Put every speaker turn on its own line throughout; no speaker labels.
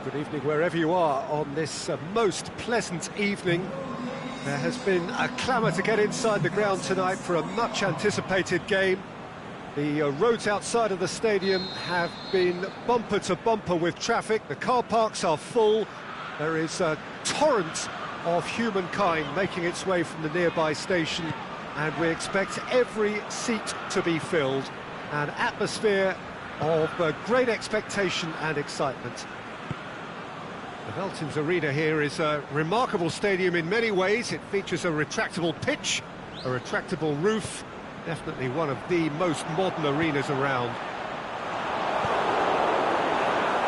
Good evening wherever you are on this most pleasant evening. There has been a clamour to get inside the ground tonight for a much-anticipated game. The roads outside of the stadium have been bumper to bumper with traffic. The car parks are full. There is a torrent of humankind making its way from the nearby station, and we expect every seat to be filled. An atmosphere of great expectation and excitement. The Veltins Arena here is a remarkable stadium in many ways. It features a retractable pitch, a retractable roof, definitely one of the most modern arenas around.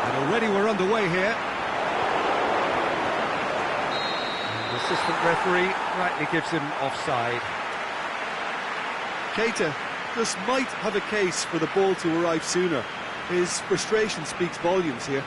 And already we're underway here. And the assistant referee rightly gives him offside.
Keita just might have a case for the ball to arrive sooner. His frustration speaks volumes here.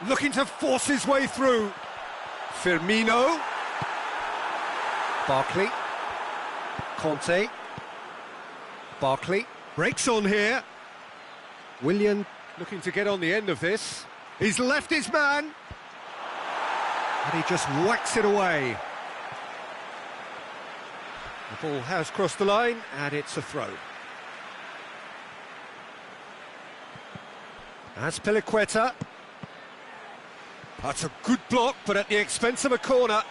Looking to force his way through. Firmino. Barkley. Conte. Barkley. Breaks on here. Willian looking to get on the end of this. He's left his man. And he just whacks it away. The ball has crossed the line, and it's a throw. That's Piliqueta. That's a good block, but at the expense of a corner.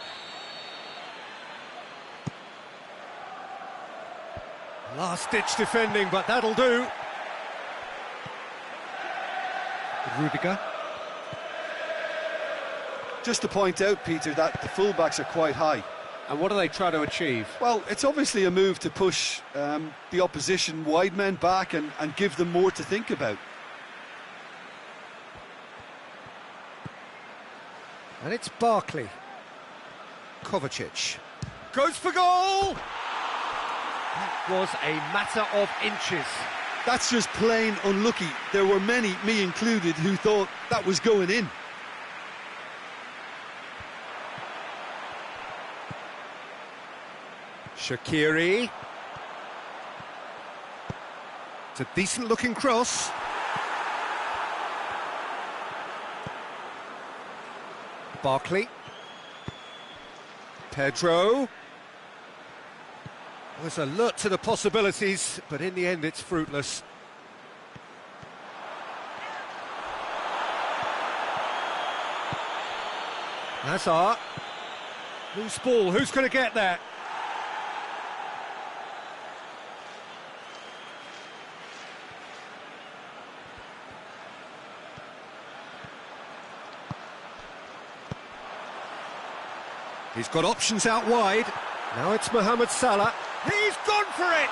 Last-ditch defending, but that'll do. Rudiger.
Just to point out, Peter, that the fullbacks are quite high.
And what do they try to achieve?
Well, it's obviously a move to push the opposition wide men back and give them more to think about.
And it's Barkley. Kovacic. Goes for goal! That was a matter of inches.
That's just plain unlucky. There were many, me included, who thought that was going in.
Shaqiri. It's a decent-looking cross. Barkley. Pedro. Was alert to the possibilities, but in the end it's fruitless. Hazard. Loose ball, who's going to get that? He's got options out wide. Now it's Mohamed Salah. He's gone for it!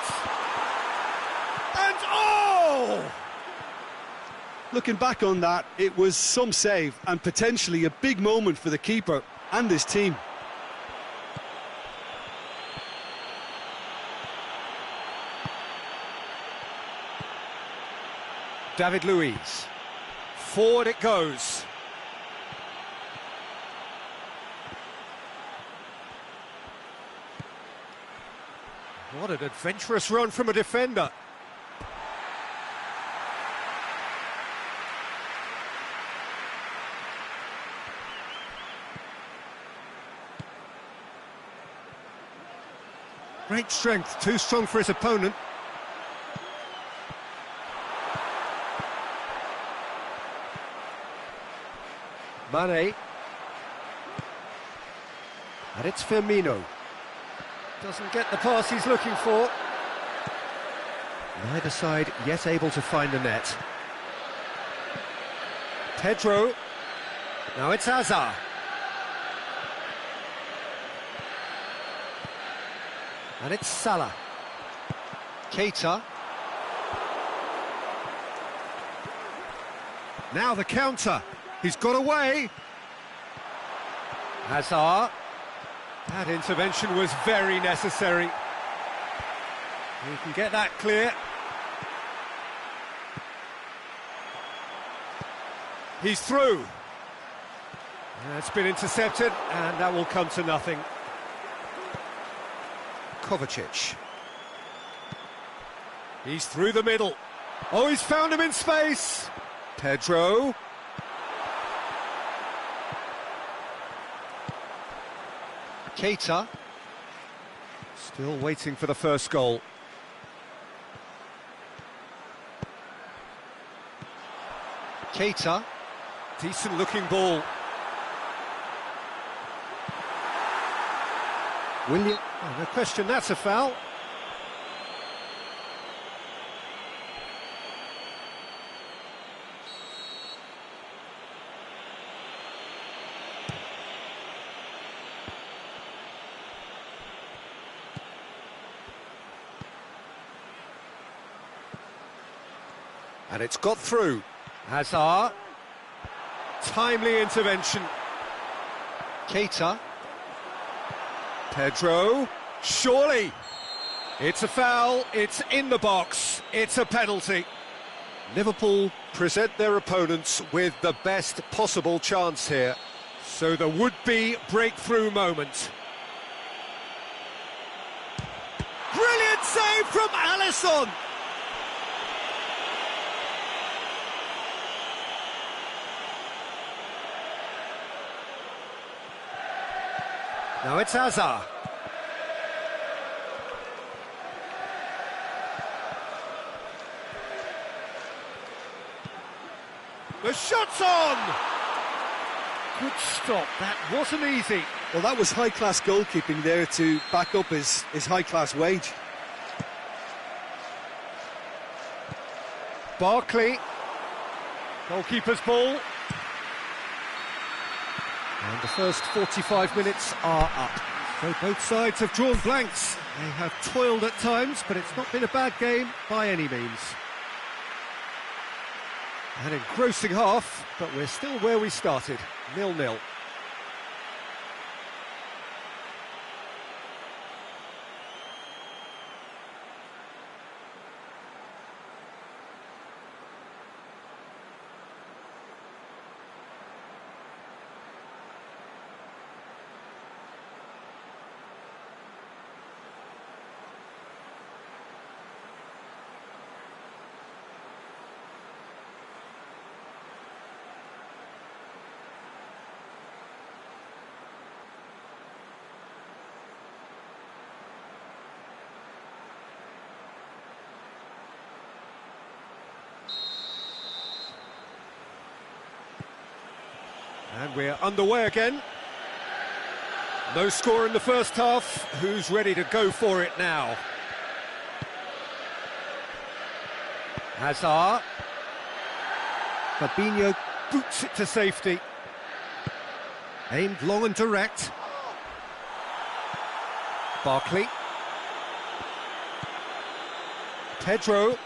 And oh!
Looking back on that, it was some save and potentially a big moment for the keeper and his team.
David Luiz. Forward it goes. What an adventurous run from a defender. Great strength, too strong for his opponent. Mane. And it's Firmino. Doesn't get the pass he's looking for. Neither side yet able to find the net. Pedro. Now it's Hazard. And it's Salah. Keita. Now the counter. He's got away. Hazard. That intervention was very necessary. He can get that clear. He's through. It's been intercepted, and that will come to nothing. Kovacic. He's through the middle. Oh, he's found him in space. Pedro. Keita. Still waiting for the first goal. Keita. Decent looking ball. William. Oh, no question, that's a foul. And it's got through. Hazard. Timely intervention. Keita. Pedro. Surely. It's a foul. It's in the box. It's a penalty. Liverpool present their opponents with the best possible chance here. So the would-be breakthrough moment. Brilliant save from Alisson. Now it's Hazard. The shot's on! Good stop, that wasn't easy.
Well, that was high-class goalkeeping there to back up his high-class wage.
Barkley. Goalkeeper's ball. And the first 45 minutes are up. So both sides have drawn blanks. They have toiled at times, but it's not been a bad game by any means. An engrossing half, but we're still where we started, 0-0. And we're underway again. No score in the first half. Who's ready to go for it now? Hazard. Fabinho boots it to safety. Aimed long and direct. Barkley. Pedro.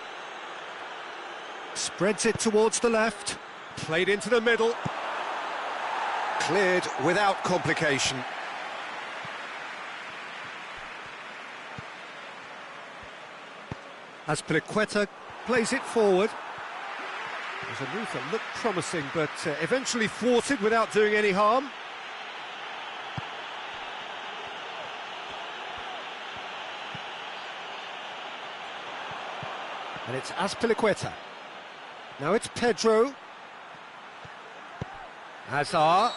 Spreads it towards the left. Played into the middle. Cleared without complication. Azpilicueta plays it forward. There's a move that looked promising, but eventually thwarted without doing any harm. And it's Azpilicueta. Now it's Pedro. Hazard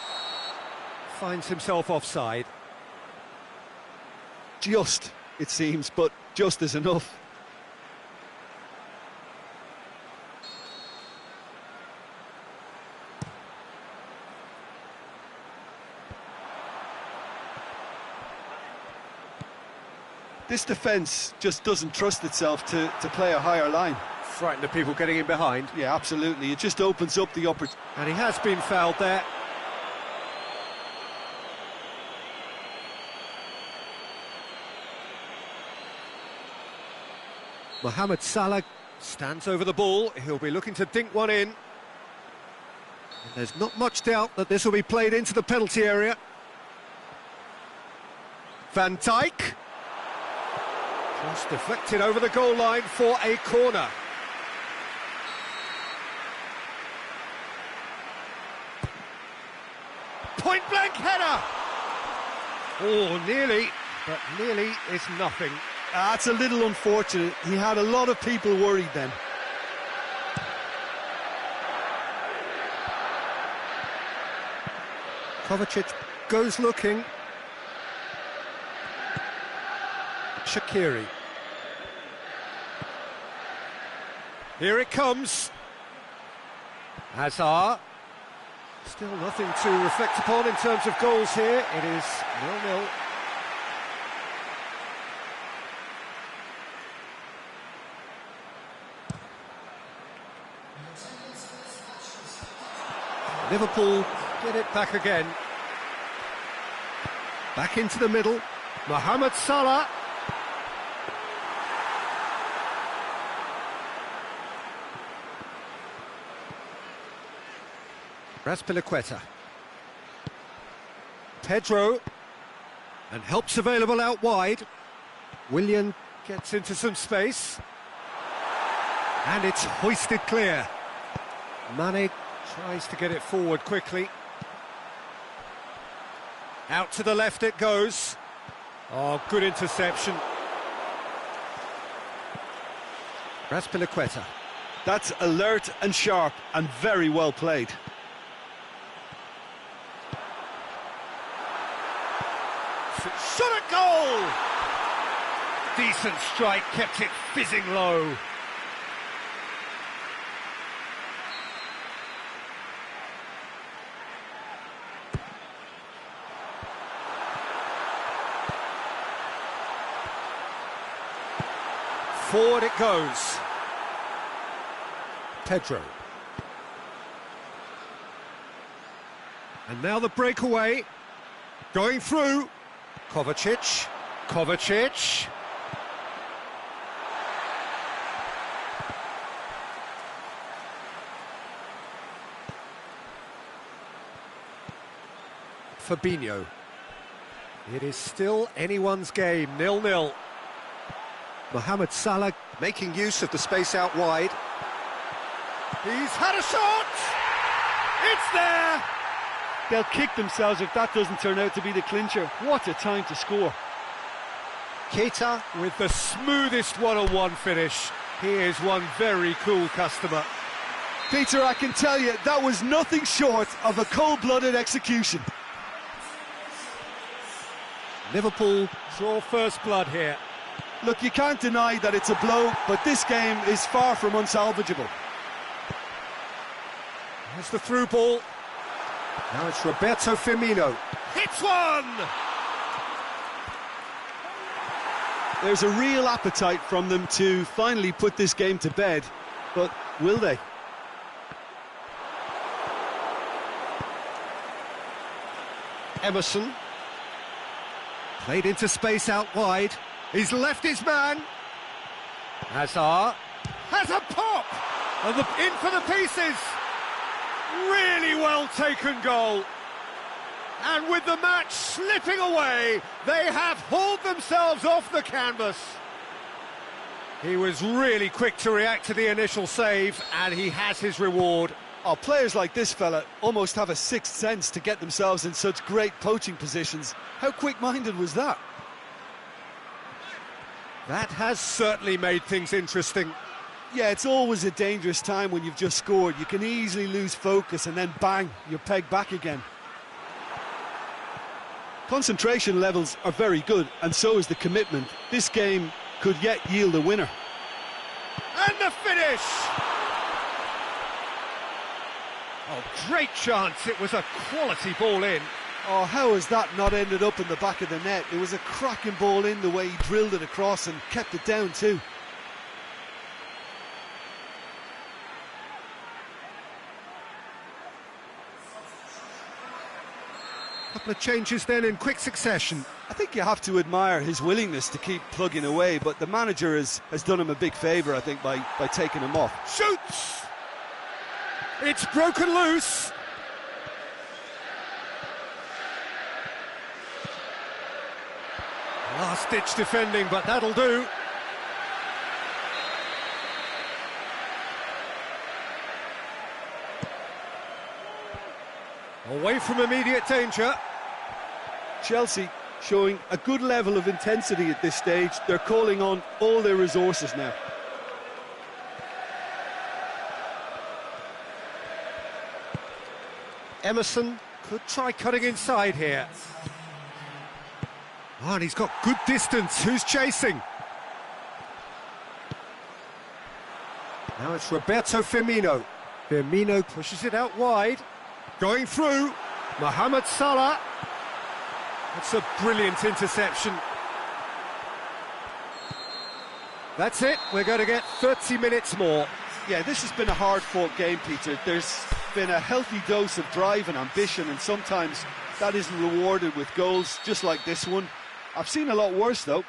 finds himself offside.
Just, it seems, but just is enough. This defence just doesn't trust itself to play a higher line.
Frighten the people getting in behind.
Yeah, absolutely. It just opens up the opportunity.
And he has been fouled there. Mohamed Salah stands over the ball. He'll be looking to dink one in. And there's not much doubt that this will be played into the penalty area. Van Dijk. Cross deflected over the goal line for a corner. Point-blank header! Oh, nearly, but nearly is nothing.
That's a little unfortunate. He had a lot of people worried then.
Kovacic goes looking. Shaqiri. Here it comes. Hazard. Still nothing to reflect upon in terms of goals here. It is 0-0. Liverpool get it back again. Back into the middle. Mohamed Salah. Raspilicueta. Pedro. And help's available out wide. Willian gets into some space. And it's hoisted clear. Mane tries to get it forward quickly. Out to the left it goes. Oh, good interception. Raspilicueta.
That's alert and sharp and very well played.
Shot at goal! Decent strike, kept it fizzing low. Forward it goes. Pedro. And now the breakaway. Going through. Kovacic. Kovacic. Fabinho. It is still anyone's game, 0-0. Mohamed Salah making use of the space out wide. He's had a shot! It's there!
They'll kick themselves if that doesn't turn out to be the clincher. What a time to score.
Keita with the smoothest one-on-one finish. He is one very cool customer.
Peter, I can tell you, that was nothing short of a cold-blooded execution.
Liverpool draw first blood here.
Look, you can't deny that it's a blow, but this game is far from unsalvageable.
Here's the through ball. Now it's Roberto Firmino. Hits one!
There's a real appetite from them to finally put this game to bed, but will they?
Emerson. Played into space out wide. He's left his man. Hazard has a pop! And in for the pieces. Really well taken goal. And with the match slipping away, they have hauled themselves off the canvas. He was really quick to react to the initial save, and he has his reward.
Oh, players like this fella almost have a sixth sense to get themselves in such great poaching positions. How quick-minded was that?
That has certainly made things interesting.
Yeah, it's always a dangerous time when you've just scored. You can easily lose focus and then bang, you're pegged back again. Concentration levels are very good, and so is the commitment. This game could yet yield a winner.
And the finish! Oh, great chance. It was a quality ball in.
Oh, how has that not ended up in the back of the net? It was a cracking ball in the way he drilled it across and kept it down too.
Couple of changes then in quick succession.
I think you have to admire his willingness to keep plugging away, but the manager has done him a big favour, I think, by taking him off.
Shoots! It's broken loose. Last-ditch defending, but that'll do. Away from immediate danger.
Chelsea showing a good level of intensity at this stage. They're calling on all their resources now.
Emerson could try cutting inside here. Oh, and he's got good distance. Who's chasing? Now it's Roberto Firmino. Firmino pushes it out wide. Going through. Mohamed Salah. That's a brilliant interception. That's it. We're going to get 30 minutes more.
Yeah, this has been a hard-fought game, Peter. There's been a healthy dose of drive and ambition, and sometimes that isn't rewarded with goals, just like this one. I've seen a lot worse, though.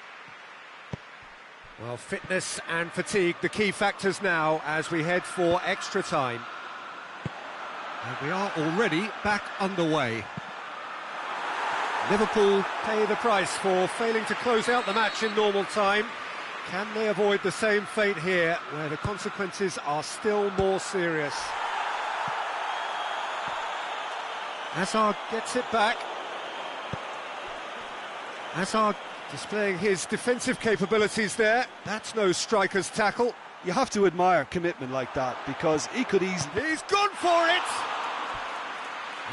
Well, fitness and fatigue, the key factors now as we head for extra time. And we are already back underway. Liverpool pay the price for failing to close out the match in normal time. Can they avoid the same fate here, where the consequences are still more serious? Hazard gets it back. Hazard displaying his defensive capabilities there. That's no striker's tackle.
You have to admire commitment like that, because he could easily...
He's gone for it!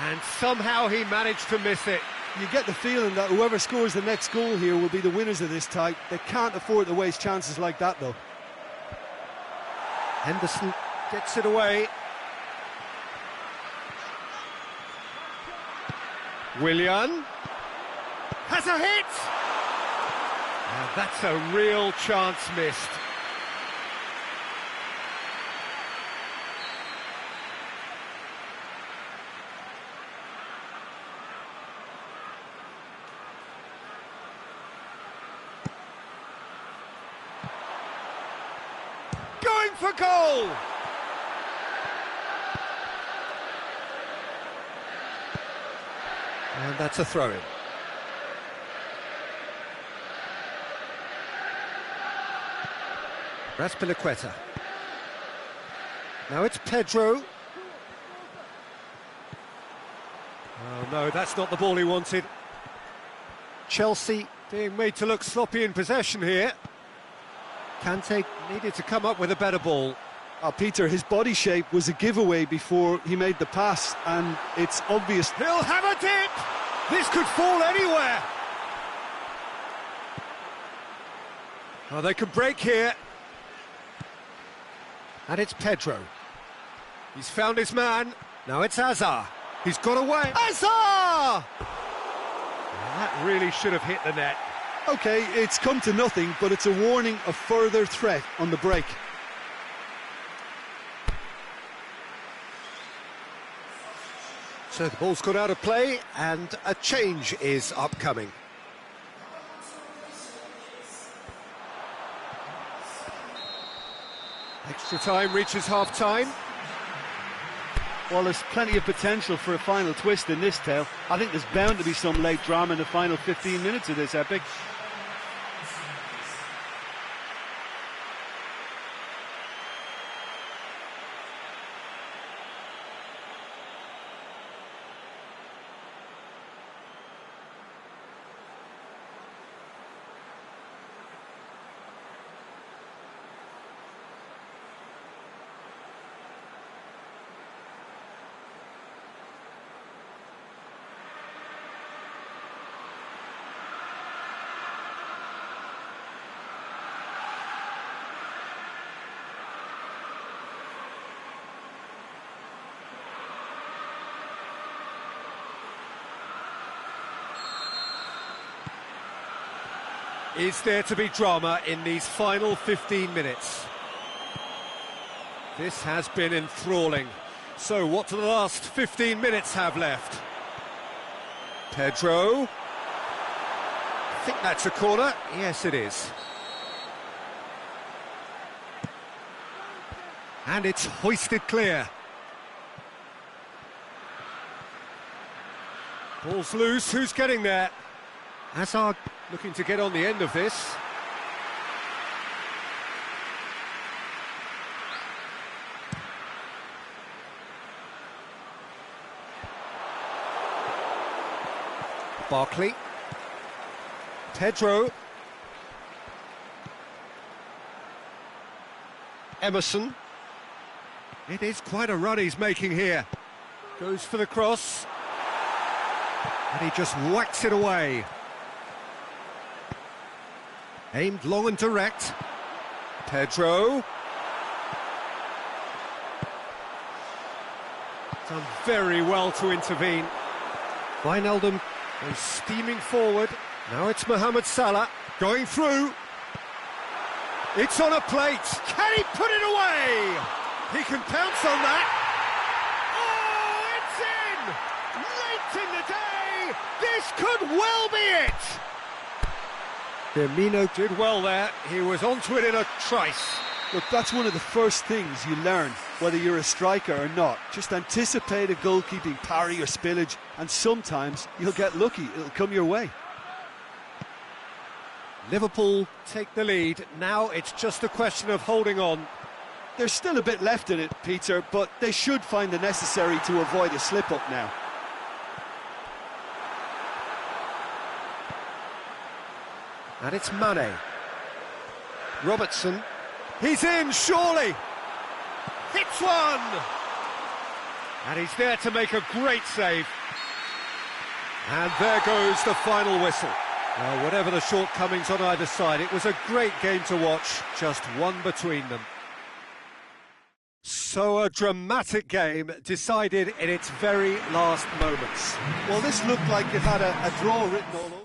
And somehow he managed to miss it.
You get the feeling that whoever scores the next goal here will be the winners of this tie. They can't afford to waste chances like that, though.
Henderson gets it away. Willian has a hit! Now that's a real chance missed. Going for goal! And that's a throw-in. Raspilicueta. Now it's Pedro. Oh no, that's not the ball he wanted. Chelsea being made to look sloppy in possession here. Kante needed to come up with a better ball.
Peter, his body shape was a giveaway before he made the pass, and it's obvious.
He'll have a dip! This could fall anywhere! Oh, they could break here. And it's Pedro. He's found his man. Now it's Hazard. He's got away. Hazard! That really should have hit the net.
OK, it's come to nothing, but it's a warning of further threat on the break.
So the ball's got out of play, and a change is upcoming. Extra time reaches half-time.
Well, there's plenty of potential for a final twist in this tale. I think there's bound to be some late drama in the final 15 minutes of this epic.
Is there to be drama in these final 15 minutes? This has been enthralling. So what do the last 15 minutes have left? Pedro. I think that's a corner. Yes, it is. And it's hoisted clear. Ball's loose. Who's getting there? Hazard looking to get on the end of this. Barkley. Pedro. Emerson. It is quite a run he's making here. Goes for the cross. And he just whacks it away. Aimed long and direct. Pedro. Done very well to intervene. Wijnaldum goes steaming forward. Now it's Mohamed Salah going through. It's on a plate. Can he put it away? He can pounce on that. Oh, it's in! Late in the day. This could well be it. Firmino did well there. He was onto it in a trice.
Look, that's one of the first things you learn, whether you're a striker or not. Just anticipate a goalkeeping parry or spillage, and sometimes you'll get lucky. It'll come your way.
Liverpool take the lead. Now it's just a question of holding on.
There's still a bit left in it, Peter, but they should find the necessary to avoid a slip-up now.
And it's Mane. Robertson. He's in, surely! Hits one! And he's there to make a great save. And there goes the final whistle. Well, whatever the shortcomings on either side, it was a great game to watch, just one between them. So a dramatic game decided in its very last moments.
Well, this looked like it had a draw written all over.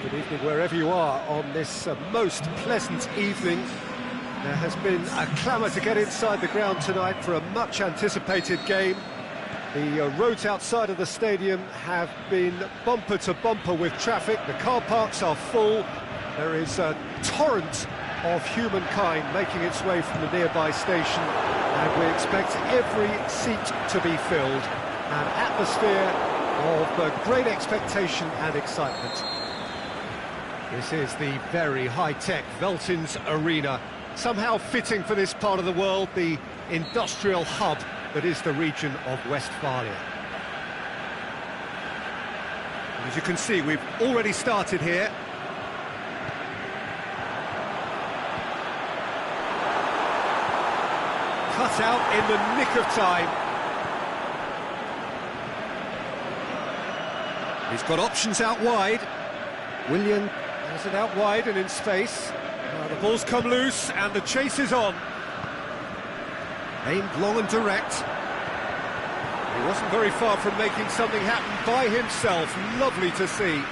Good evening wherever you are on this most pleasant evening. There has been a clamour to get inside the ground tonight for a much anticipated game. The roads outside of the stadium have been bumper to bumper with traffic. The car parks are full. There is a torrent of humankind making its way from the nearby station, and we expect every seat to be filled. An atmosphere of great expectation and excitement. This is the very high-tech Veltins Arena, somehow fitting for this part of the world, the industrial hub that is the region of Westphalia. As you can see, we've already started here. It's out in the nick of time. He's got options out wide. Willian has it out wide and in space. The ball's come loose and the chase is on. Aimed long and direct. He wasn't very far from making something happen by himself. Lovely to see.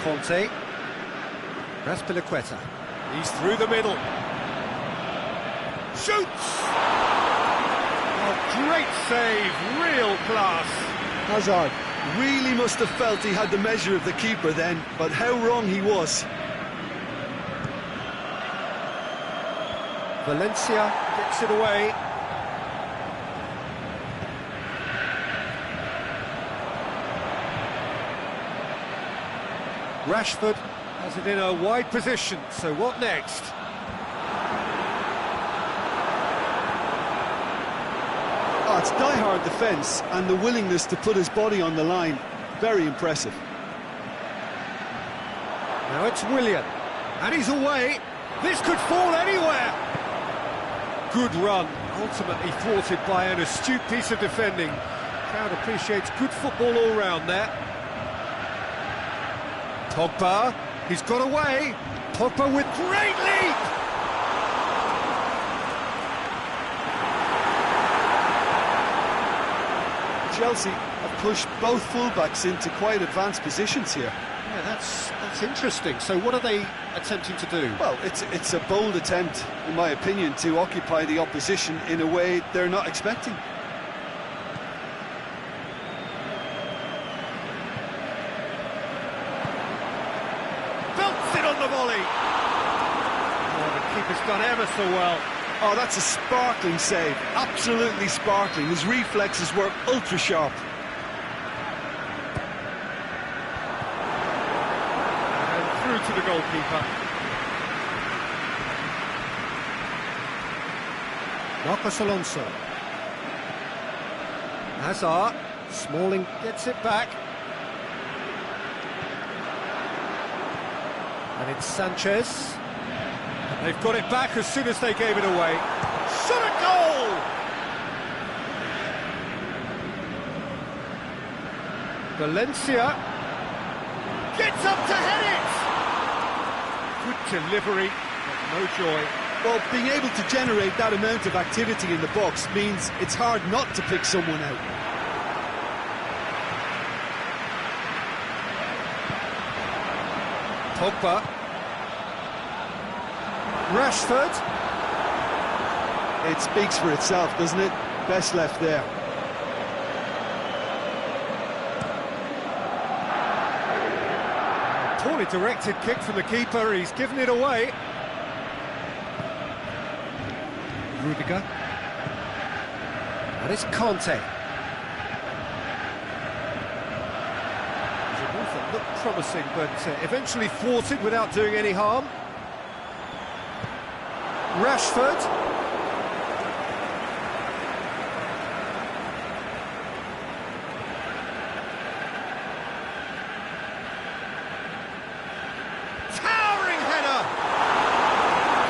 Conte. Raspilicueta. He's through the middle. Shoots! Oh, great save, real class.
Hazard really must have felt he had the measure of the keeper then, but how wrong he was.
Valencia gets it away. Rashford has it in a wide position, so what next?
Oh, it's die-hard defence and the willingness to put his body on the line. Very impressive.
Now it's Willian, and he's away. This could fall anywhere. Good run, ultimately thwarted by an astute piece of defending. Crowd appreciates good football all round there. Pogba, he's got away. Pogba with great leap.
Chelsea have pushed both fullbacks into quite advanced positions here.
Yeah, that's interesting. So what are they attempting to do?
Well, it's a bold attempt, in my opinion, to occupy the opposition in a way they're not expecting.
Belts it on the volley. Oh, the keeper's done ever so well.
Oh, that's a sparkling save, absolutely sparkling. His reflexes were ultra sharp.
And through to the goalkeeper. Marcos Alonso. Hazard. Smalling gets it back. And it's Sanchez. They've got it back as soon as they gave it away. Shot a goal! Valencia gets up to head it! Good delivery, but no joy.
Well, being able to generate that amount of activity in the box means it's hard not to pick someone out.
Pogba. Rashford.
It speaks for itself, doesn't it? Best left there.
A poorly directed kick from the keeper, he's given it away. Rudiger. And it's Conte. It was a move that looked promising, but eventually thwarted without doing any harm. Rashford. Towering header.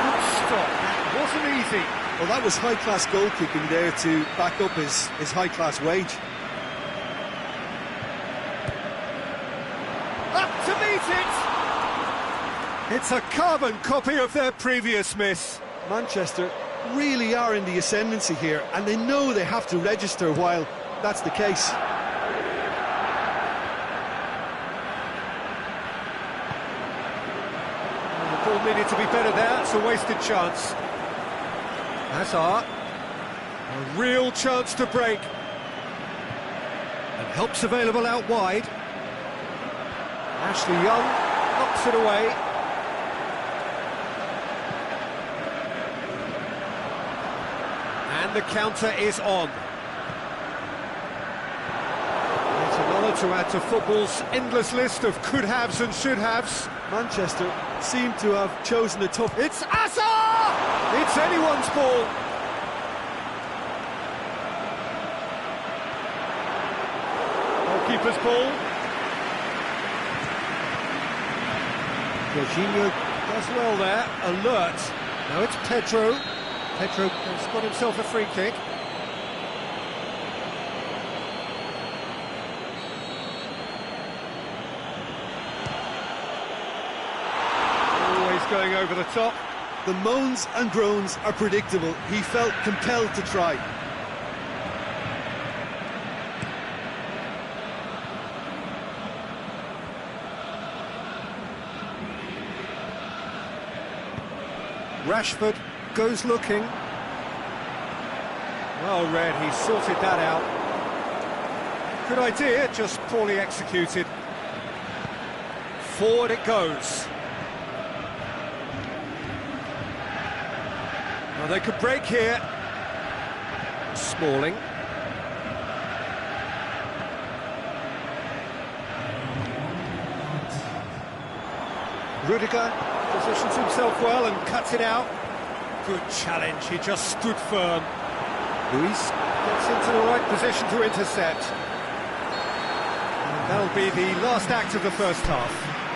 Good stop. That wasn't easy.
Well, that was high-class goal-kicking there to back up his high-class wage.
Up to meet it. It's a carbon copy of their previous miss.
Manchester really are in the ascendancy here, and they know they have to register while that's the case.
The ball needed to be better there, it's a wasted chance. Hazard, a real chance to break. And help's available out wide. Ashley Young knocks it away. And the counter is on. It's another to add to football's endless list of could-haves and should-haves.
Manchester seem to have chosen a tough...
It's Hazard! It's anyone's ball. Goalkeeper keeper's ball. Jorginho does well there, alert. Now it's Pedro. Pedro has got himself a free kick. Always going over the top.
The moans and groans are predictable. He felt compelled to try.
Rashford goes looking. Well read, he sorted that out. Good idea, just poorly executed. Forward it goes. Well, they could break here. Smalling. Rudiger positions himself well and cuts it out. Good challenge, he just stood firm. Luis gets into the right position to intercept. And that'll be the last act of the first half.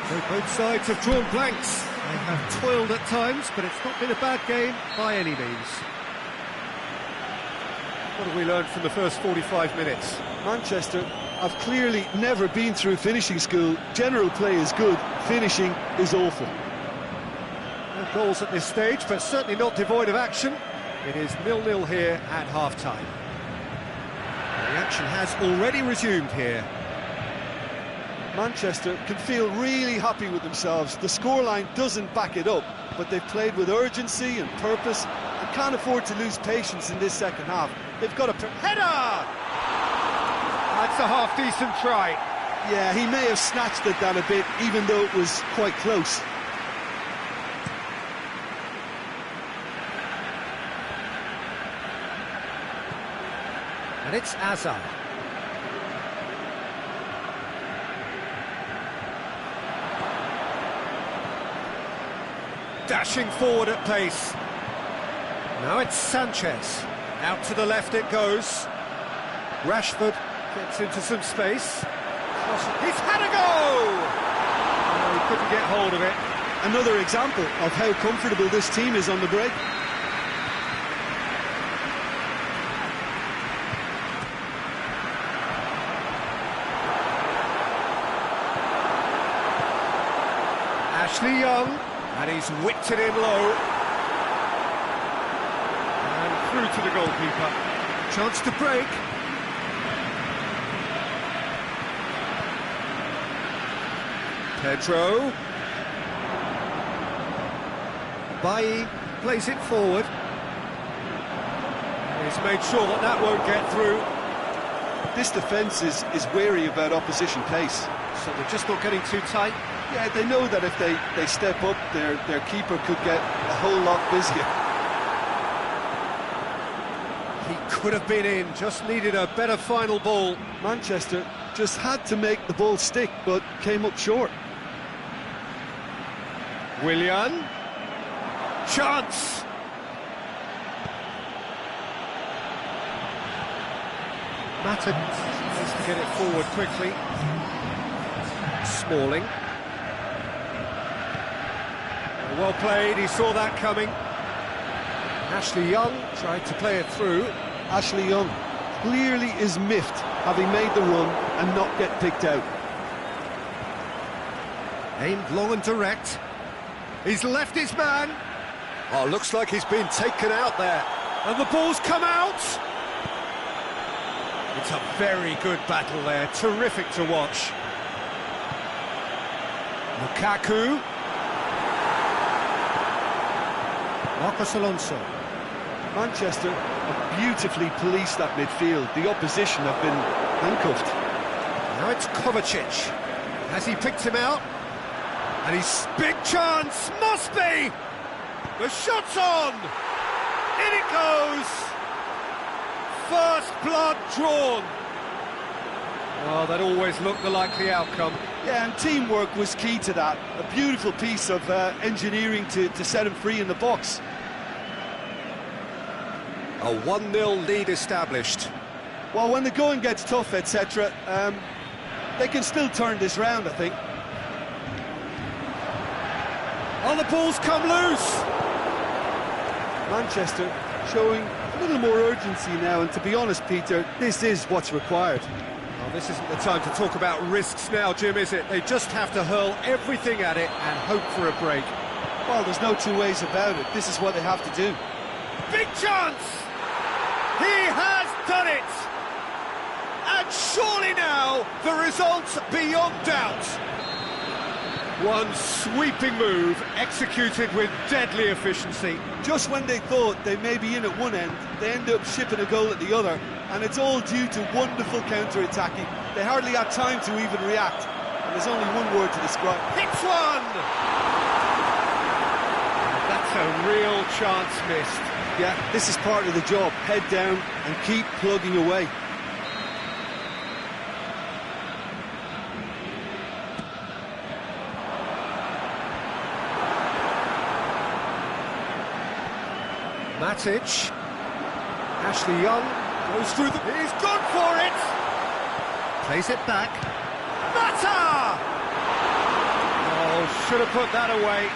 So both sides have drawn blanks. They have toiled at times, but it's not been a bad game by any means. What have we learned from the first 45 minutes?
Manchester have clearly never been through finishing school. General play is good, finishing is awful.
No goals at this stage, but certainly not devoid of action. It is 0-0 here at half-time. The action has already resumed here.
Manchester can feel really happy with themselves. The scoreline doesn't back it up, but they've played with urgency and purpose and can't afford to lose patience in this second half. They've got a
header! That's a half-decent try.
Yeah, he may have snatched at that a bit, even though it was quite close.
And it's Azar. Dashing forward at pace. Now it's Sanchez. Out to the left it goes. Rashford gets into some space. He's had a go! Oh, he couldn't get hold of it.
Another example of how comfortable this team is on the break.
Ashley Young, and he's whipped it in low. And through to the goalkeeper. Chance to break. Pedro. Bailly plays it forward. He's made sure that that won't get through.
This defence is wary about opposition pace.
So they're just not getting too tight.
Yeah, they know that if they step up, their keeper could get a whole lot busier.
He could have been in, just needed a better final ball.
Manchester just had to make the ball stick, but came up short.
Willian. Chance! Mata needs to get it forward quickly. Smalling. Well played, he saw that coming. Ashley Young tried to play it through.
Ashley Young clearly is miffed, having made the run and not get picked out.
Aimed long and direct. He's left his man. Oh, looks like he's been taken out there. And the ball's come out. It's a very good battle there, terrific to watch. Lukaku. Marcos Alonso.
Manchester have beautifully policed that midfield. The opposition have been handcuffed.
Now it's Kovacic. Has he picked him out? And he's big chance, must be! The shot's on! In it goes! First blood drawn! Oh, that always looked the likely outcome.
Yeah, and teamwork was key to that. A beautiful piece of engineering to set him free in the box.
A 1-0 lead established.
Well, when the going gets tough, etc., They can still turn this round, I think.
Oh, the ball's come loose!
Manchester showing a little more urgency now, and to be honest, Peter, this is what's required.
Well, this isn't the time to talk about risks now, Jim, is it? They just have to hurl everything at it and hope for a break.
Well, there's no two ways about it. This is what they have to do.
Big chance! He has done it! And surely now, the result's beyond doubt. One sweeping move, executed with deadly efficiency.
Just when they thought they may be in at one end, they end up shipping a goal at the other, and it's all due to wonderful counter-attacking. They hardly had time to even react, and there's only one word to describe.
Hits one! That's a real chance missed.
Yeah, this is part of the job. Head down and keep plugging away.
Matic. Ashley Young goes through the... He's gone for it! Plays it back. Mata! Oh, should have put that away.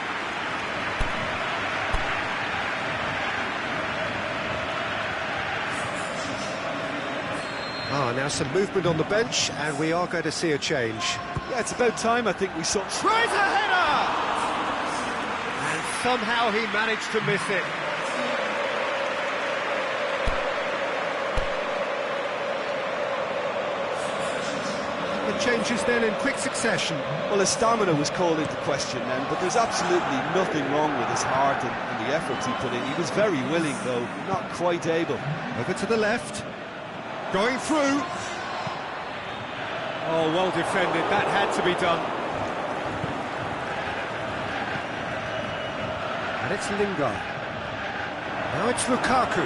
Now some movement on the bench, and we are going to see a change.
Yeah, it's about time, I think we saw...
Tries a header! And somehow he managed to miss it. The changes then in quick succession.
Well, his stamina was called into question then, but there's absolutely nothing wrong with his heart and the efforts he put in. He was very willing, though, not quite able.
Over to the left. Going through. Oh, well defended. That had to be done. And it's Lingard. Now it's Lukaku.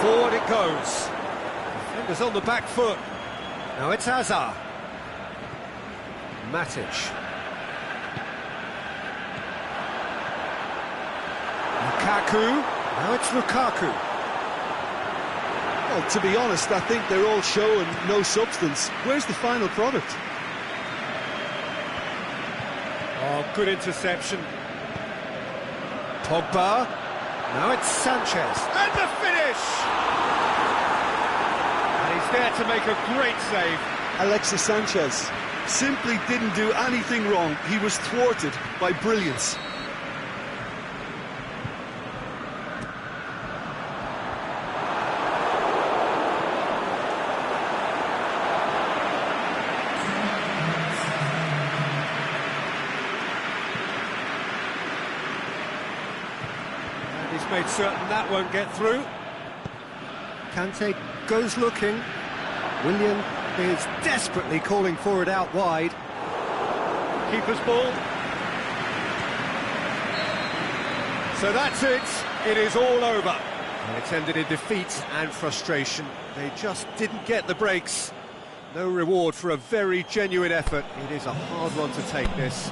Forward it goes. Defenders on the back foot. Now it's Hazard. Matic. Lukaku. Now it's Lukaku.
Well, to be honest, I think they're all show and no substance. Where's the final product?
Oh, good interception. Pogba. Now it's Sanchez. And the finish! And he's there to make a great save.
Alexis Sanchez simply didn't do anything wrong. He was thwarted by brilliance.
He's made certain that won't get through. Kante goes looking. Willian is desperately calling for it out wide. Keeper's ball. So that's it. It is all over. And it's ended in defeat and frustration. They just didn't get the breaks. No reward for a very genuine effort. It is a hard one to take, this.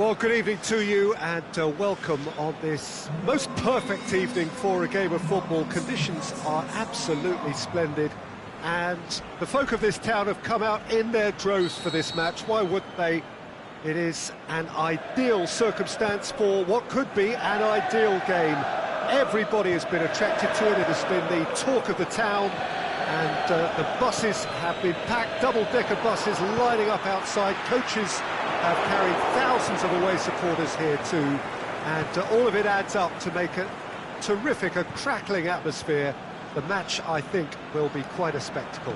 Well, good evening to you and welcome on this most perfect evening for a game of football. Conditions are absolutely splendid and the folk of this town have come out in their droves for this match. Why wouldn't they? It is an ideal circumstance for what could be an ideal game. Everybody has been attracted to it. It has been the talk of the town, and the buses have been packed, double-decker buses lining up outside. Coaches have carried thousands of away supporters here too, and all of it adds up to make a terrific, a crackling atmosphere. The match, I think, will be quite a spectacle.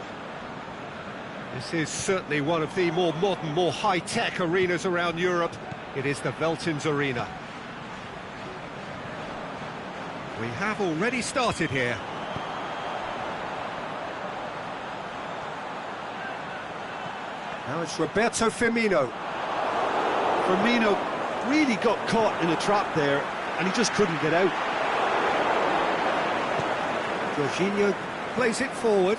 This is certainly one of the more modern, more high-tech arenas around Europe. It is the Veltins Arena. We have already started here. Now it's Roberto Firmino.
Firmino really got caught in a trap there, and he just couldn't get out.
Jorginho plays it forward.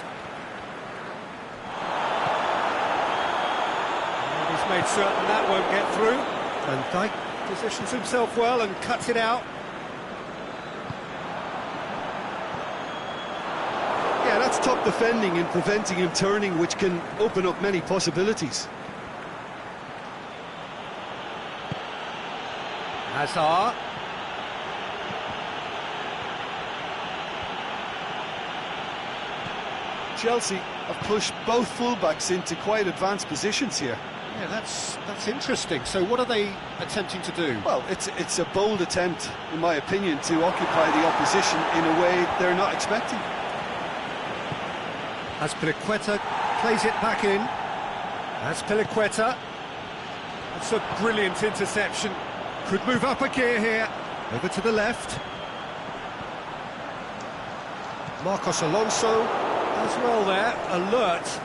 And he's made certain that won't get through. Van Dijk positions himself well and cuts it out.
Yeah, that's top defending and preventing him turning, which can open up many possibilities.
Hazard.
Chelsea have pushed both fullbacks into quite advanced positions here.
Yeah, that's interesting. So what are they attempting to do?
Well, it's a bold attempt, in my opinion, to occupy the opposition in a way they're not expecting.
Azpilicueta plays it back in. Azpilicueta. That's a brilliant interception. Could move up a gear here. Over to the left. Marcos Alonso as well there, alert.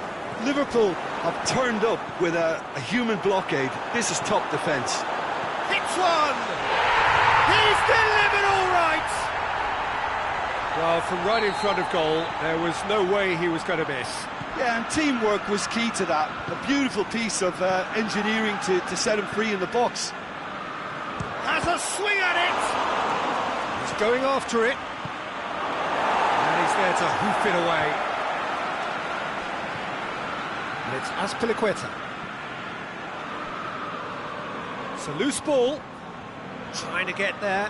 Liverpool have turned up with a human blockade. This is top defence.
Hits one! He's delivered all right! Well, from right in front of goal, there was no way he was going to miss.
Yeah, and teamwork was key to that. A beautiful piece of engineering to set him free in the box.
Has a swing at it! He's going after it. And he's there to hoof it away. And it's Azpilicueta. It's a loose ball. Trying to get there.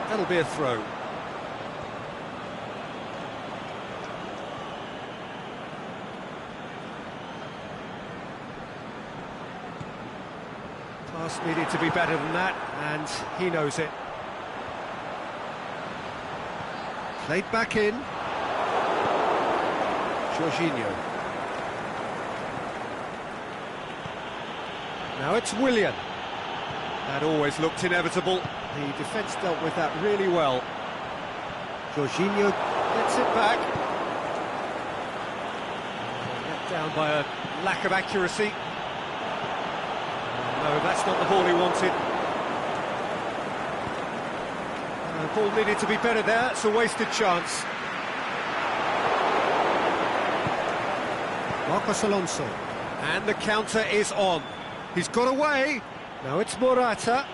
That'll be a throw. Pass needed to be better than that, and he knows it. Played back in. Jorginho. Now it's Willian. That always looked inevitable. The defence dealt with that really well. Jorginho gets it back. Let down by a lack of accuracy. No, that's not the ball he wanted. The ball needed to be better there. It's a wasted chance. Marcos Alonso. And the counter is on. He's got away. Now it's Morata.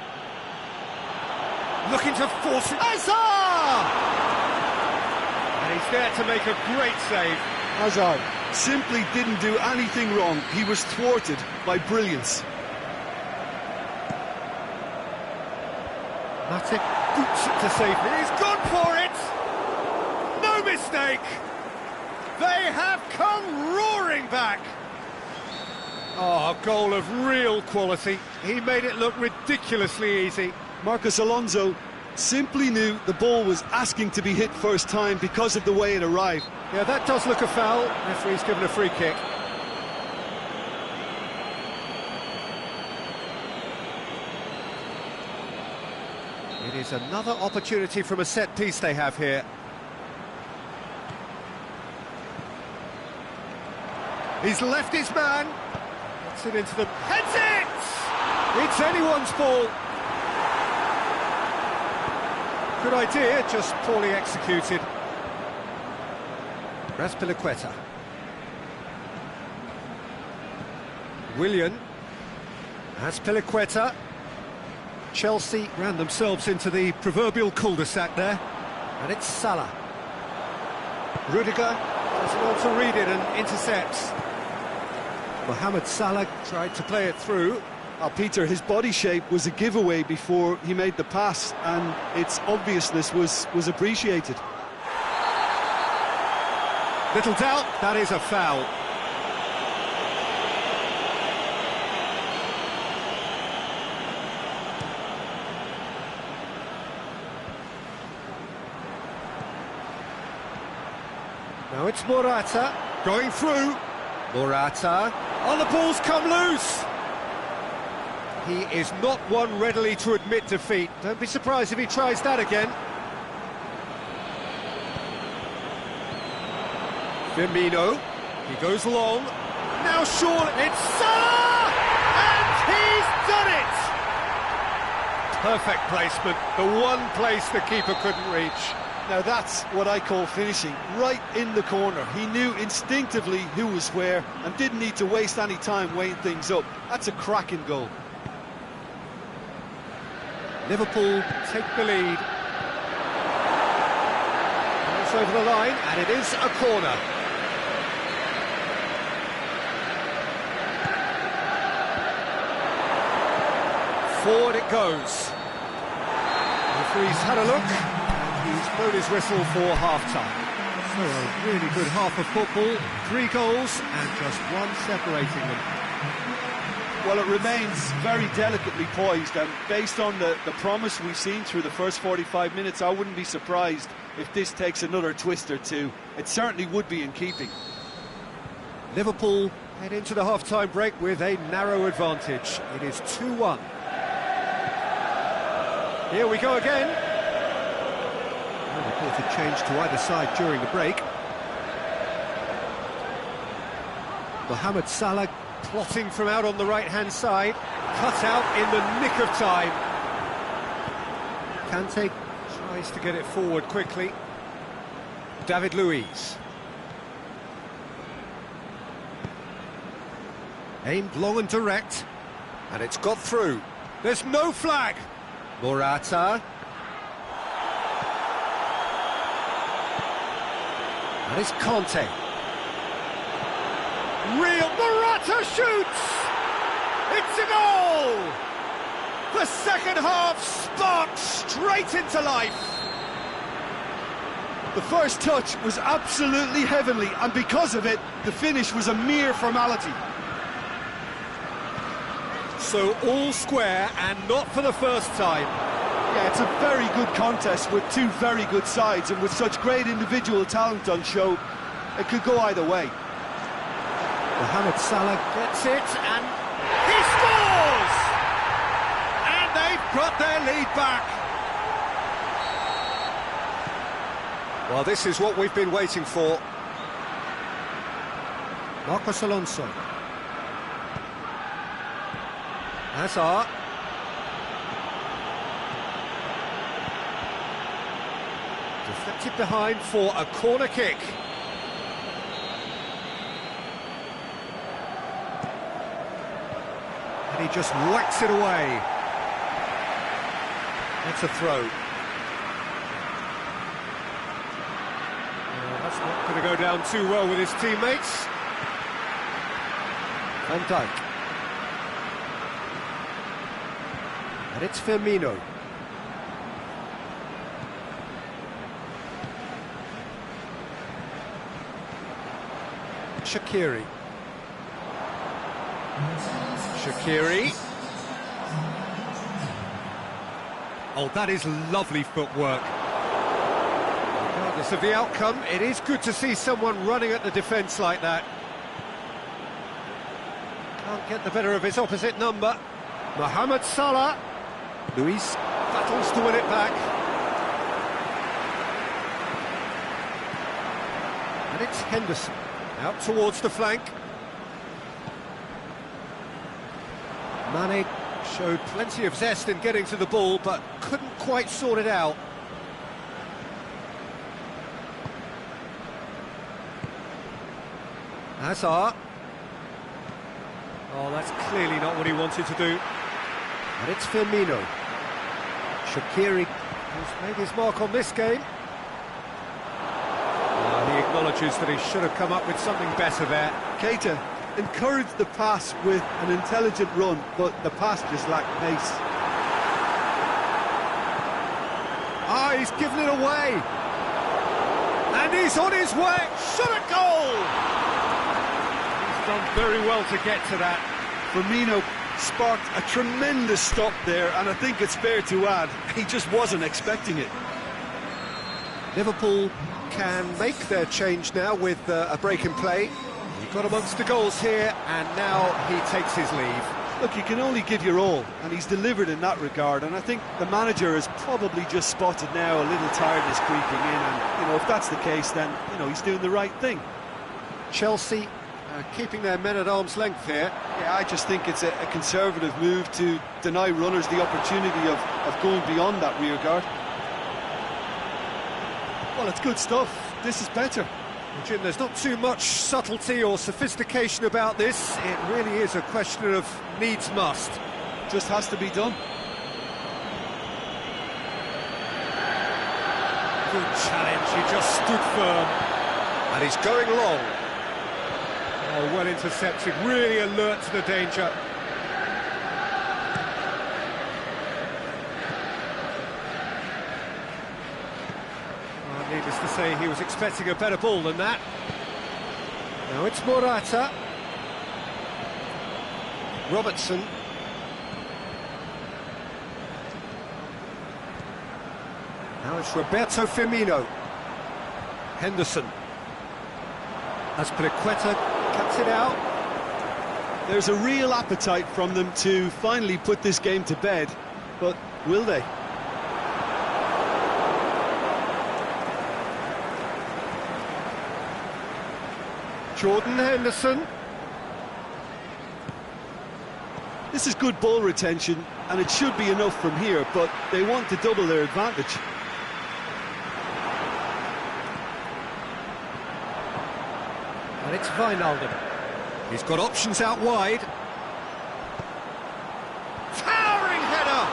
Looking to force it. Hazard! And he's there to make a great save.
Hazard simply didn't do anything wrong. He was thwarted by brilliance.
Matic boots it to safety. He's gone for it! No mistake! They have come roaring back! Oh, a goal of real quality. He made it look ridiculously easy.
Marcos Alonso simply knew the ball was asking to be hit first time because of the way it arrived.
Yeah, that does look a foul. Referee's given a free kick. It is another opportunity from a set piece they have here. He's left his man. Gets it into the... Heads it! It's anyone's ball. Good idea, just poorly executed. Raspilicueta. Willian. Raspilicueta. Chelsea ran themselves into the proverbial cul-de-sac there. And it's Salah. Rudiger doesn't want to read it and intercepts. Mohamed Salah tried to play it through.
Peter, his body shape was a giveaway before he made the pass, and its obviousness was appreciated.
Little doubt, that is a foul. Now it's Morata, going through. Morata, oh, the ball's come loose. He is not one readily to admit defeat. Don't be surprised if he tries that again. Firmino, he goes long. Now surely it's Salah! And he's done it! Perfect placement, the one place the keeper couldn't reach.
Now that's what I call finishing, right in the corner. He knew instinctively who was where and didn't need to waste any time weighing things up. That's a cracking goal.
Liverpool take the lead. It's over the line, and it is a corner. Forward it goes. The referee's had a look, and he's blown his whistle for half-time. So a really good half of football, 3 goals, and just one separating them.
Well, it remains very delicately poised, and based on the promise we've seen through the first 45 minutes, I wouldn't be surprised if this takes another twist or two. It certainly would be in keeping.
Liverpool head into the half-time break with a narrow advantage. It is 2-1. Here we go again. No reported change to either side during the break. Mohamed Salah plotting from out on the right-hand side, cut out in the nick of time. Kante tries to get it forward quickly. David Luiz. Aimed long and direct, and it's got through. There's no flag. Morata. And it's Conte. Real Morata shoots! It's a goal! The second half sparked straight into life.
The first touch was absolutely heavenly, and because of it, the finish was a mere formality.
So all square, and not for the first time.
Yeah, it's a very good contest with two very good sides, and with such great individual talent on show, it could go either way.
Mohamed Salah gets it, and he scores! And they've got their lead back. Well, this is what we've been waiting for. Marcos Alonso. Hazard. Deflected behind for a corner kick. And he just whacks it away. That's a throw. That's not going to go down too well with his teammates. Van Dijk. And it's Firmino. Shaqiri. Oh, that is lovely footwork. Regardless of the outcome, it is good to see someone running at the defence like that. Can't get the better of his opposite number. Mohamed Salah. Luis battles to win it back. And it's Henderson, out towards the flank. Mane showed plenty of zest in getting to the ball, but couldn't quite sort it out. Hazard. Oh, that's clearly not what he wanted to do. And it's Firmino. Shaqiri has made his mark on this game. He acknowledges that he should have come up with something better there.
Keita encouraged the pass with an intelligent run, but the pass just lacked pace.
Ah, he's given it away. And he's on his way. Shot a goal! He's done very well to get to that.
Firmino sparked a tremendous stop there, and I think it's fair to add, he just wasn't expecting it.
Liverpool can make their change now with a break in play. He got amongst the goals here, and now he takes his leave.
Look, you can only give your all, and he's delivered in that regard, and I think the manager has probably just spotted now a little tiredness creeping in, and, if that's the case, then, he's doing the right thing.
Chelsea keeping their men at arm's length here.
Yeah, I just think it's a conservative move to deny runners the opportunity of going beyond that rear guard. Well, it's good stuff. This is better.
Well, Jim, there's not too much subtlety or sophistication about this. It really is a question of needs must.
Just has to be done.
Good challenge, he just stood firm. And he's going long. Oh, well intercepted, really alert to the danger. Needless to say, he was expecting a better ball than that. Now it's Morata. Robertson. Now it's Roberto Firmino. Henderson. Azpilicueta cuts it out.
There's a real appetite from them to finally put this game to bed, but will they?
Jordan Henderson.
This is good ball retention, and it should be enough from here, but they want to double their advantage.
And it's Wijnaldum. He's got options out wide. Towering header!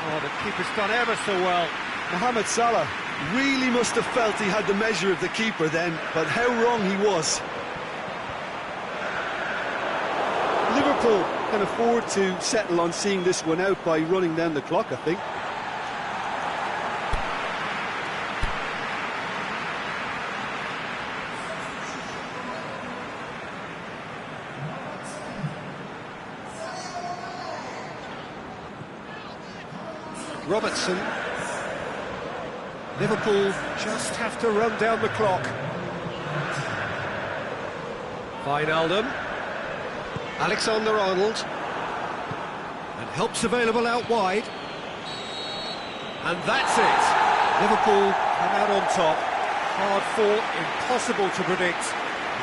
Oh, the keeper's done ever so well.
Mohamed Salah really must have felt he had the measure of the keeper then, but how wrong he was. Liverpool can afford to settle on seeing this one out by running down the clock, I think.
Robertson. Liverpool just have to run down the clock. Wijnaldum. Alexander-Arnold. And help's available out wide. And that's it. Liverpool come out on top. Hard fought, impossible to predict.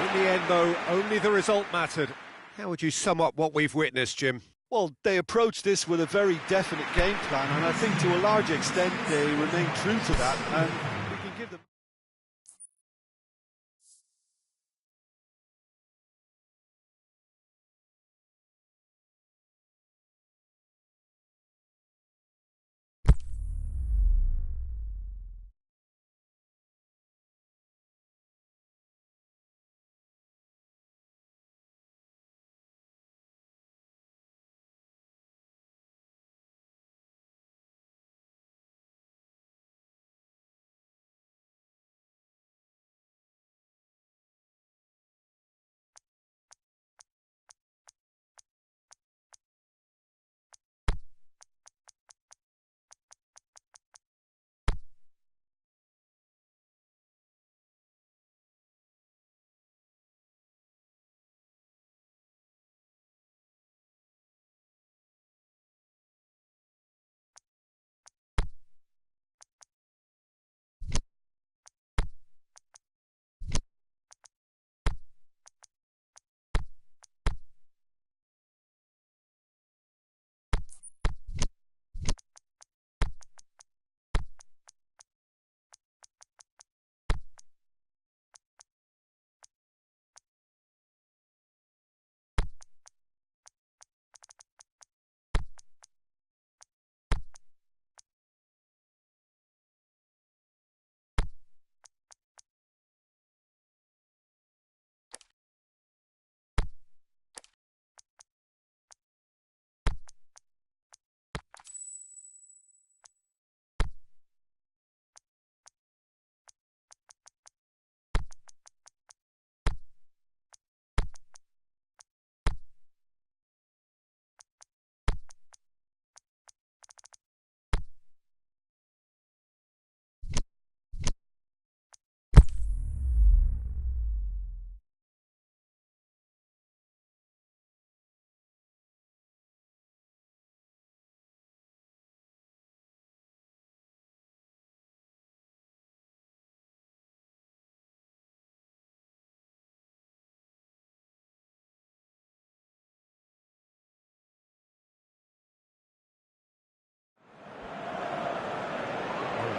In the end, though, only the result mattered. How would you sum up what we've witnessed, Jim?
Well, they approached this with a very definite game plan, and I think to a large extent they remain true to that, and we can give them...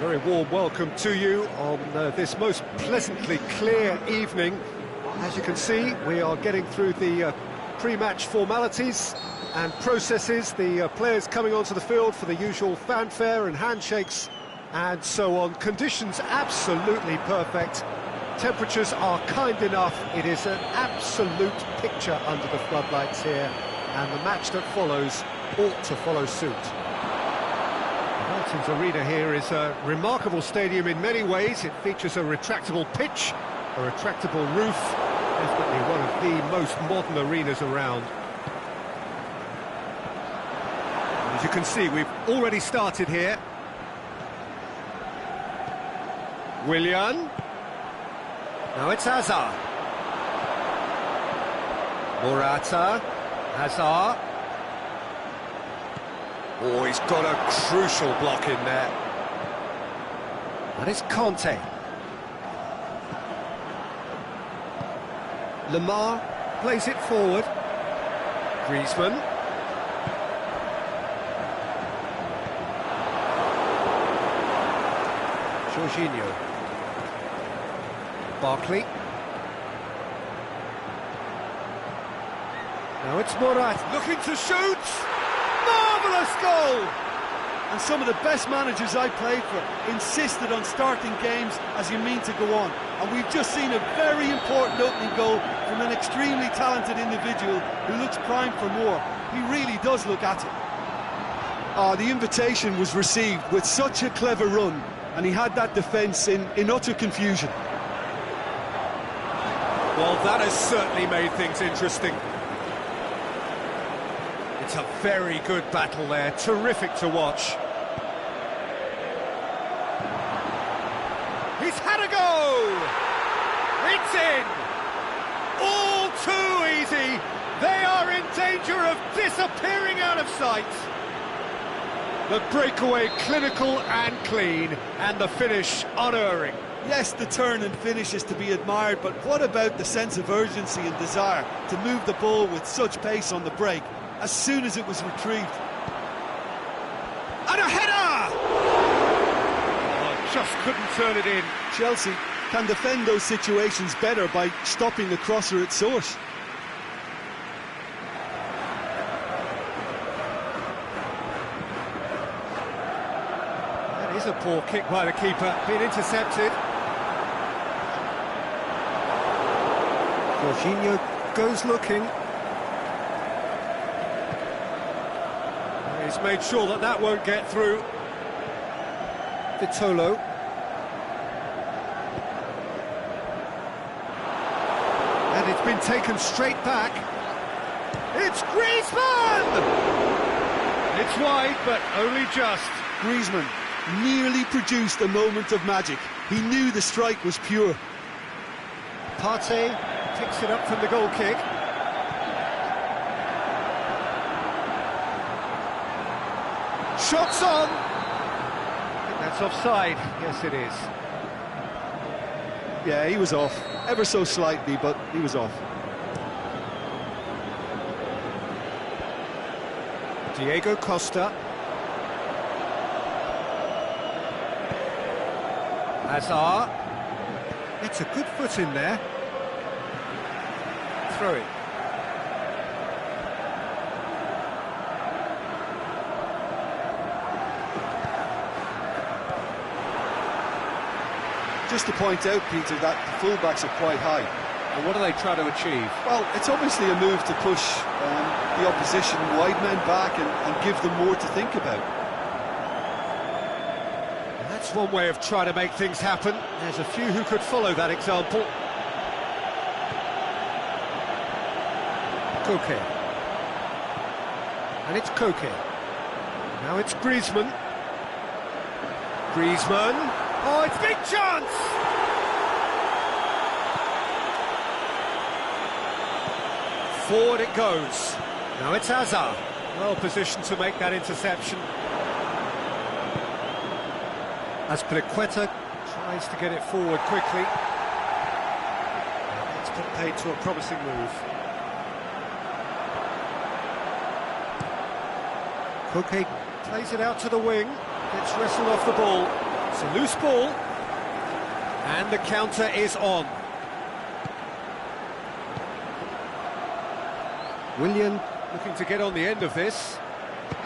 Very warm welcome to you on this most pleasantly clear evening. As you can see, we are getting through the pre-match formalities and processes, the players coming onto the field for the usual fanfare and handshakes and so on. Conditions absolutely perfect. Temperatures are kind enough. It is an absolute picture under the floodlights here, and the match that follows ought to follow suit. Martin's Arena here is a remarkable stadium in many ways. It features a retractable pitch, a retractable roof, definitely one of the most modern arenas around. As you can see, we've already started here. Willian. Now it's Hazard. Morata. Hazard. Oh, he's got a crucial block in there. And it's Conte. Lamar plays it forward. Griezmann. Jorginho. Barkley. Now it's Morata looking to shoot. Marvellous goal!
And some of the best managers I played for insisted on starting games as you mean to go on. And we've just seen a very important opening goal from an extremely talented individual who looks primed for more. He really does look at it. The invitation was received with such a clever run, and he had that defence in utter confusion.
Well, that has certainly made things interesting. It's a very good battle there, terrific to watch. He's had a go! It's in! All too easy! They are in danger of disappearing out of sight! The breakaway clinical and clean, and the finish unerring.
Yes, the turn and finish is to be admired, but what about the sense of urgency and desire to move the ball with such pace on the break as soon as it was retrieved?
And a header! Oh, just couldn't turn it in.
Chelsea can defend those situations better by stopping the crosser at source.
That is a poor kick by the keeper, being intercepted. Jorginho goes looking. He's made sure that that won't get through. Vitolo. And it's been taken straight back. It's Griezmann! It's wide, but only just.
Griezmann nearly produced a moment of magic. He knew the strike was pure.
Partey picks it up from the goal kick. Shots on! I think that's offside. Yes, it is.
Yeah, he was off. Ever so slightly, but he was off.
Diego Costa. Hazard. It's a good foot in there. Throw it.
Just to point out, Peter, that the fullbacks are quite high.
And what are they trying to achieve?
Well, it's obviously a move to push the opposition wide men back and give them more to think about.
That's one way of trying to make things happen. There's a few who could follow that example. Koke. And it's Koke. Now it's Griezmann. Griezmann. Oh, it's big chance! Forward it goes. Now it's Hazard. Well positioned to make that interception. Azpilicueta tries to get it forward quickly. It's put paid to a promising move. Koke plays it out to the wing. Gets wrestled off the ball. It's a loose ball, and the counter is on. Willian looking to get on the end of this.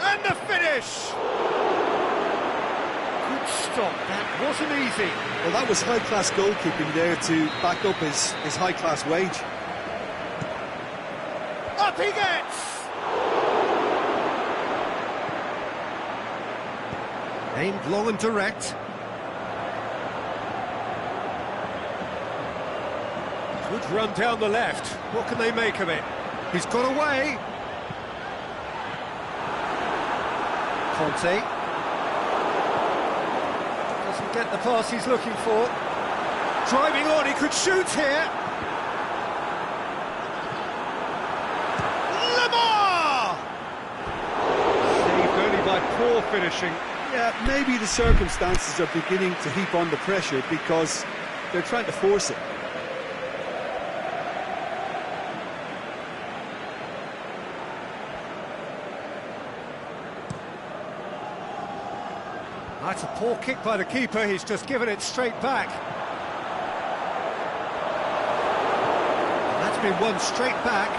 And the finish! Good stop, that wasn't easy.
Well, that was high-class goalkeeping there to back up his high-class wage.
Up he gets! Aimed long and direct. Good run down the left. What can they make of it? He's got away. Conte. Doesn't get the pass he's looking for. Driving on, he could shoot here. Lamar! Saved only by poor finishing.
Yeah, maybe the circumstances are beginning to heap on the pressure because they're trying to force it.
That's a poor kick by the keeper, he's just given it straight back. And that's been won straight back.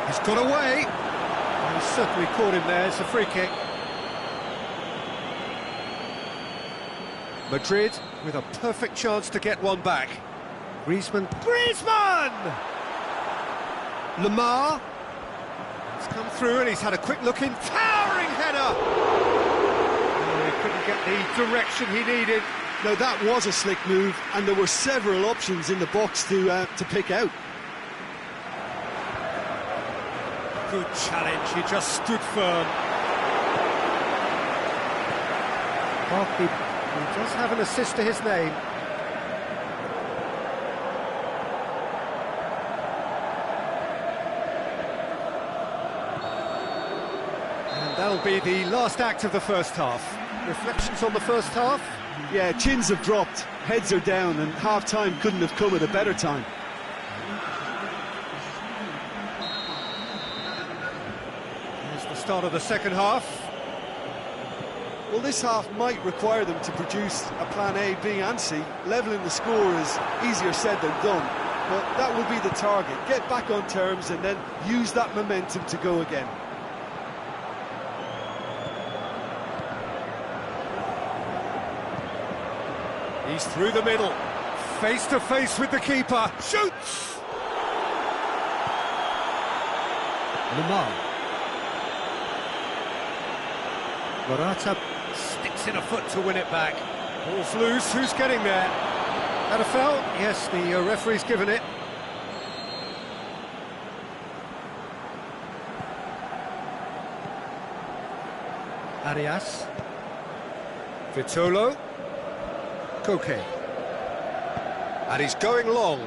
He's got away. He's certainly caught him there, it's a free kick. Madrid with a perfect chance to get one back. Griezmann. Lamar. He's come through and he's had a quick look in. Towering header! Couldn't get the direction he needed.
Now that was a slick move, and there were several options in the box to pick out.
Good challenge, he just stood firm. Well, he does have an assist to his name. And that'll be the last act of the first half. Reflections on the first half?
Yeah, chins have dropped, heads are down, and half-time couldn't have come at a better time.
Here's the start of the second half.
Well, this half might require them to produce a plan A, B and C. Levelling the score is easier said than done, but that will be the target. Get back on terms and then use that momentum to go again.
He's through the middle, face to face with the keeper, shoots! Lamar. Morata sticks in a foot to win it back. Ball's loose, who's getting there? Had a foul? Yes, the referee's given it. Arias. Vitolo. Koke. And he's going long.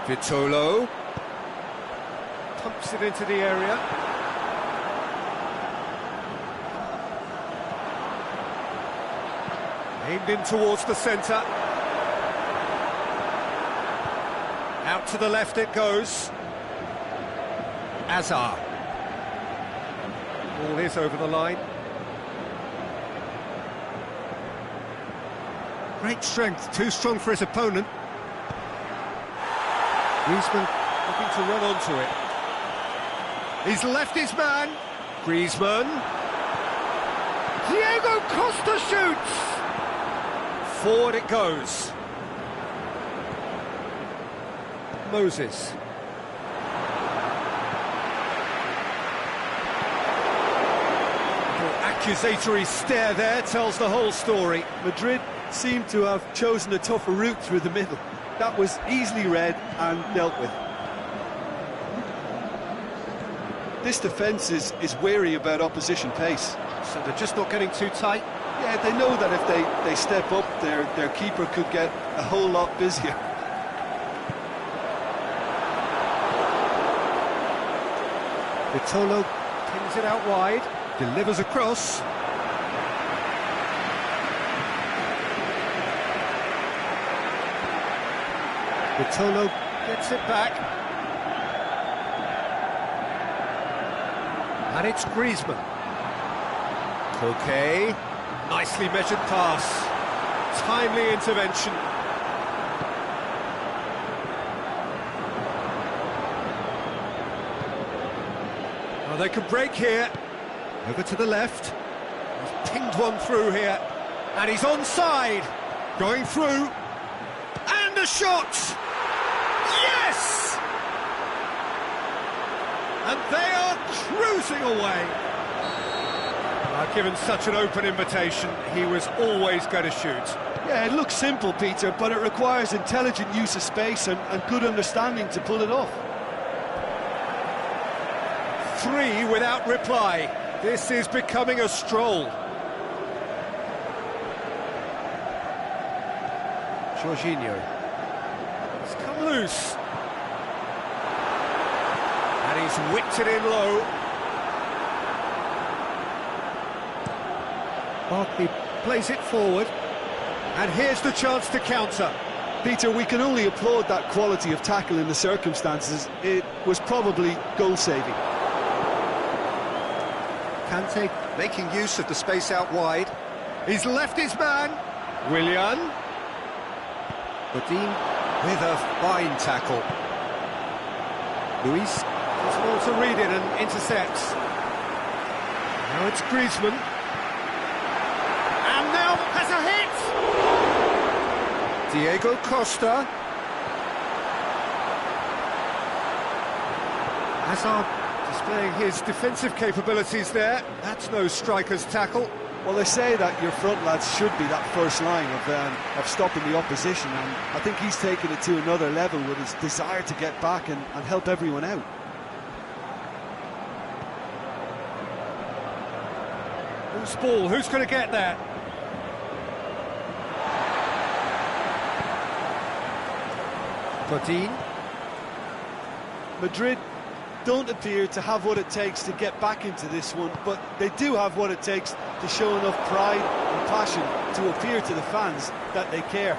Vitolo. Pumps it into the area. Aimed in towards the centre. Out to the left it goes. Azar. Ball is over the line. Great strength, too strong for his opponent. Griezmann looking to run onto it. He's left his man. Griezmann. Diego Costa shoots. Forward it goes. Moses. Little accusatory stare there tells the whole story.
Madrid seem to have chosen a tougher route through the middle. That was easily read and dealt with. This defence is wary about opposition pace.
So they're just not getting too tight?
Yeah, they know that if they step up, their keeper could get a whole lot busier.
Vitolo pins it out wide, delivers across. Vitolo gets it back. And it's Griezmann. Koke, nicely measured pass. timely intervention. Oh, they could break here. Over to the left. He's pinged one through here. And he's onside. Going through. And a shot! Yes! And they are cruising away. Given such an open invitation, he was always going to shoot.
Yeah, it looks simple, Peter, but it requires intelligent use of space and good understanding to pull it off.
3 without reply. This is becoming a stroll. Jorginho. He's come loose. And he's whipped it in low. Barkley plays it forward. And here's the chance to counter.
Peter, we can only applaud that quality of tackle in the circumstances. It was probably goal-saving.
Kante making use of the space out wide. He's left his man. Willian. Godin with a fine tackle. Luis does well to read it and intercepts. Now it's Griezmann. And now has a hit! Diego Costa. Hazard displaying his defensive capabilities there. That's no striker's tackle.
Well, they say that your front lads should be that first line of stopping the opposition, and I think he's taken it to another level with his desire to get back and help everyone out.
Loose ball, who's going to get that? Godin.
Madrid don't appear to have what it takes to get back into this one, but they do have what it takes to show enough pride and passion to appear to the fans that they care.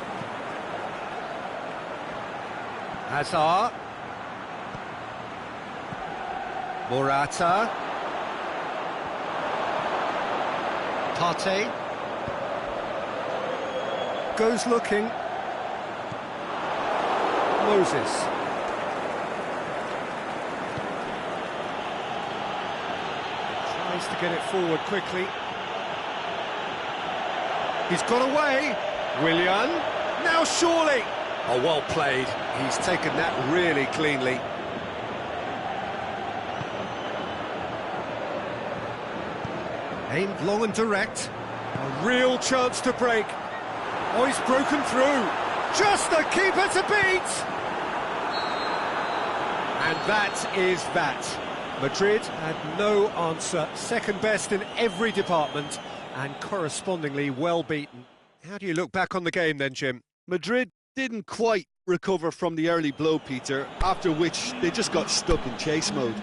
Hazard. Morata. Partey. Goes looking. Moses. To get it forward quickly. He's got away. Willian. Now surely. Oh, well played. He's taken that really cleanly. Aimed long and direct. A real chance to break. Oh, he's broken through. Just the keeper to beat. And that is that. Madrid had no answer, second best in every department and correspondingly well beaten. How do you look back on the game then, Jim?
Madrid didn't quite recover from the early blow, Peter, after which they just got stuck in chase mode.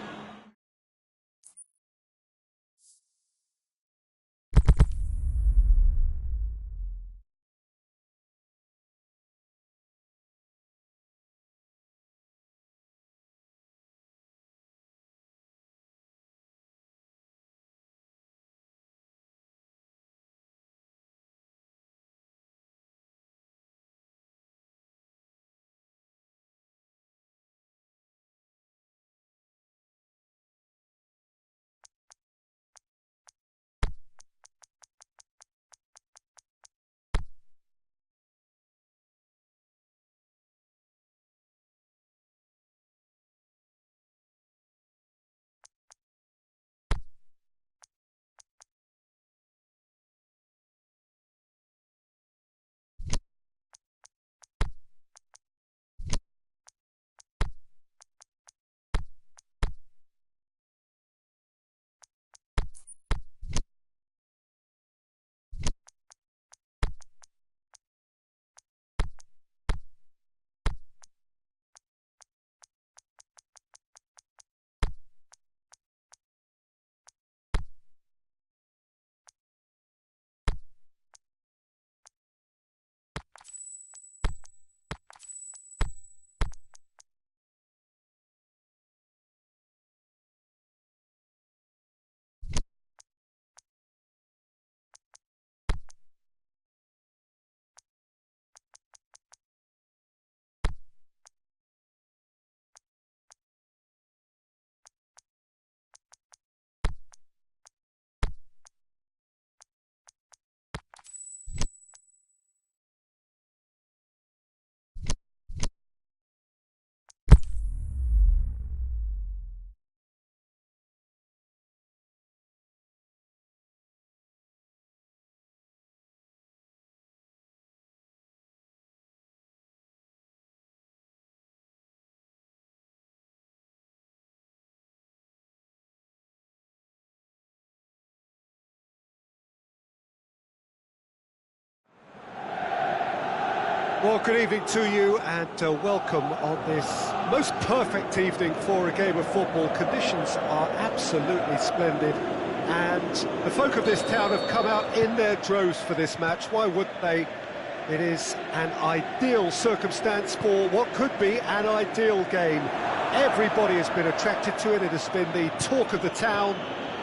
Well, good evening to you and welcome on this most perfect evening for a game of football. Conditions are absolutely splendid and the folk of this town have come out in their droves for this match. Why wouldn't they? It is an ideal circumstance for what could be an ideal game. Everybody has been attracted to it. It has been the talk of the town,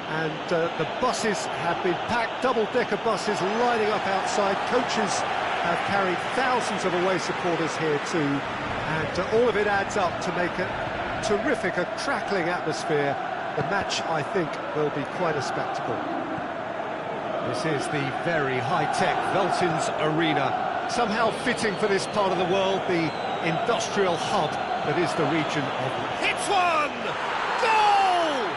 and the buses have been packed, double-decker buses lining up outside. Coaches have carried thousands of away supporters here too, and all of it adds up to make a terrific, a crackling atmosphere. The match, I think, will be quite a spectacle. This is the very high-tech Veltins Arena, somehow fitting for this part of the world, the industrial hub that is the region of... Hits one! Goal!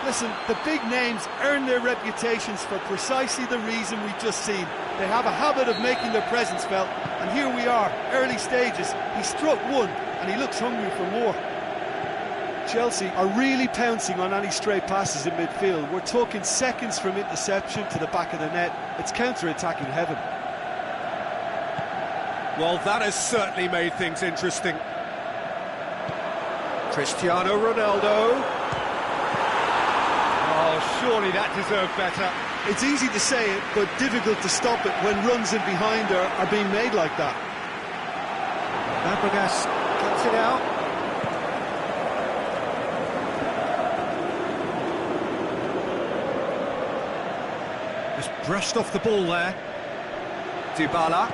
Listen, the big names earn their reputations for precisely the reason we've just seen. They have a habit of making their presence felt, and here we are, early stages. He struck one, and he looks hungry for more. Chelsea are really pouncing on any stray passes in midfield. We're talking seconds from interception to the back of the net. It's counter-attacking heaven.
Well, that has certainly made things interesting. Cristiano Ronaldo. Oh, surely that deserved better.
It's easy to say it, but difficult to stop it when runs in behind are being made like that.
Fabregas gets it out. Just brushed off the ball there. Dybala.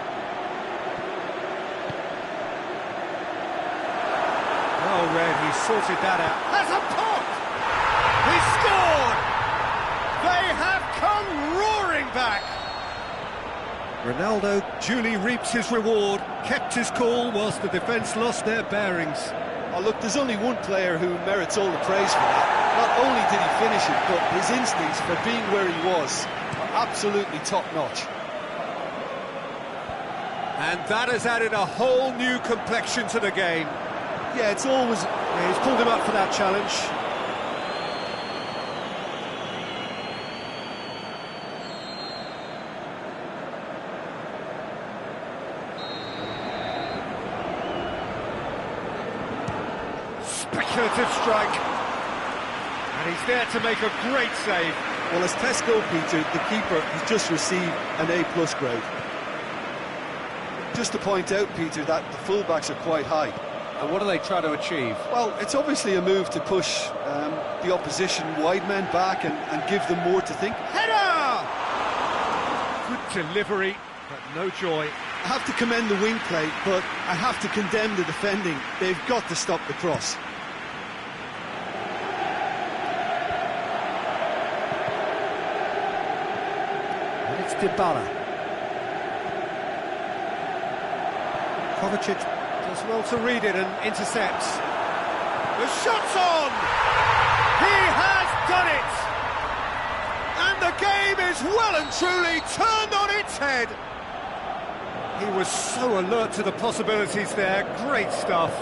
Oh, Red, he sorted that out. Has a pop! He scored! They have come roaring back! Ronaldo duly reaps his reward, kept his cool whilst the defence lost their bearings.
Oh, look, there's only one player who merits all the praise for that. Not only did he finish it, but his instincts for being where he was are absolutely top-notch.
And that has added a whole new complexion to the game.
Yeah, it's always...
Yeah, he's pulled him up for that challenge. Speculative strike. And he's there to make a great save.
Well, as tests go, Peter, the keeper has just received an A+ grade. Just to point out, Peter, that the fullbacks are quite high.
And what are they trying to achieve?
Well, it's obviously a move to push the opposition wide men back and give them more to think.
Header! Good delivery, but no joy.
I have to commend the wing play, but I have to condemn the defending. They've got to stop the cross.
And it's Dybala. Kovacic does well to read it and intercepts. The shot's on! He has done it! And the game is well and truly turned on its head. He was so alert to the possibilities there. Great stuff.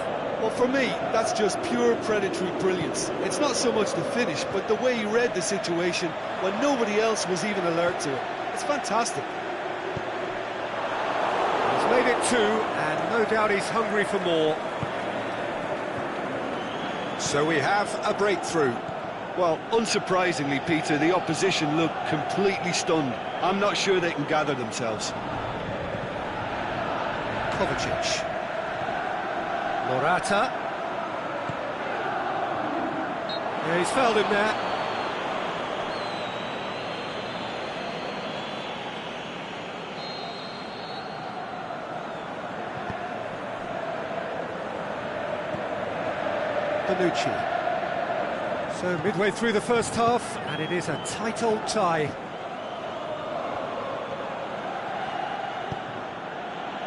Well, for me, that's just pure predatory brilliance. It's not so much the finish, but the way he read the situation when nobody else was even alert to it. It's fantastic.
He's made it two, and no doubt he's hungry for more. So we have a breakthrough.
Well, unsurprisingly, Peter, the opposition look completely stunned. I'm not sure they can gather themselves.
Kovacic. Morata. Yeah, he's fouled him there. Bonucci. So midway through the first half, and it is a tight old tie.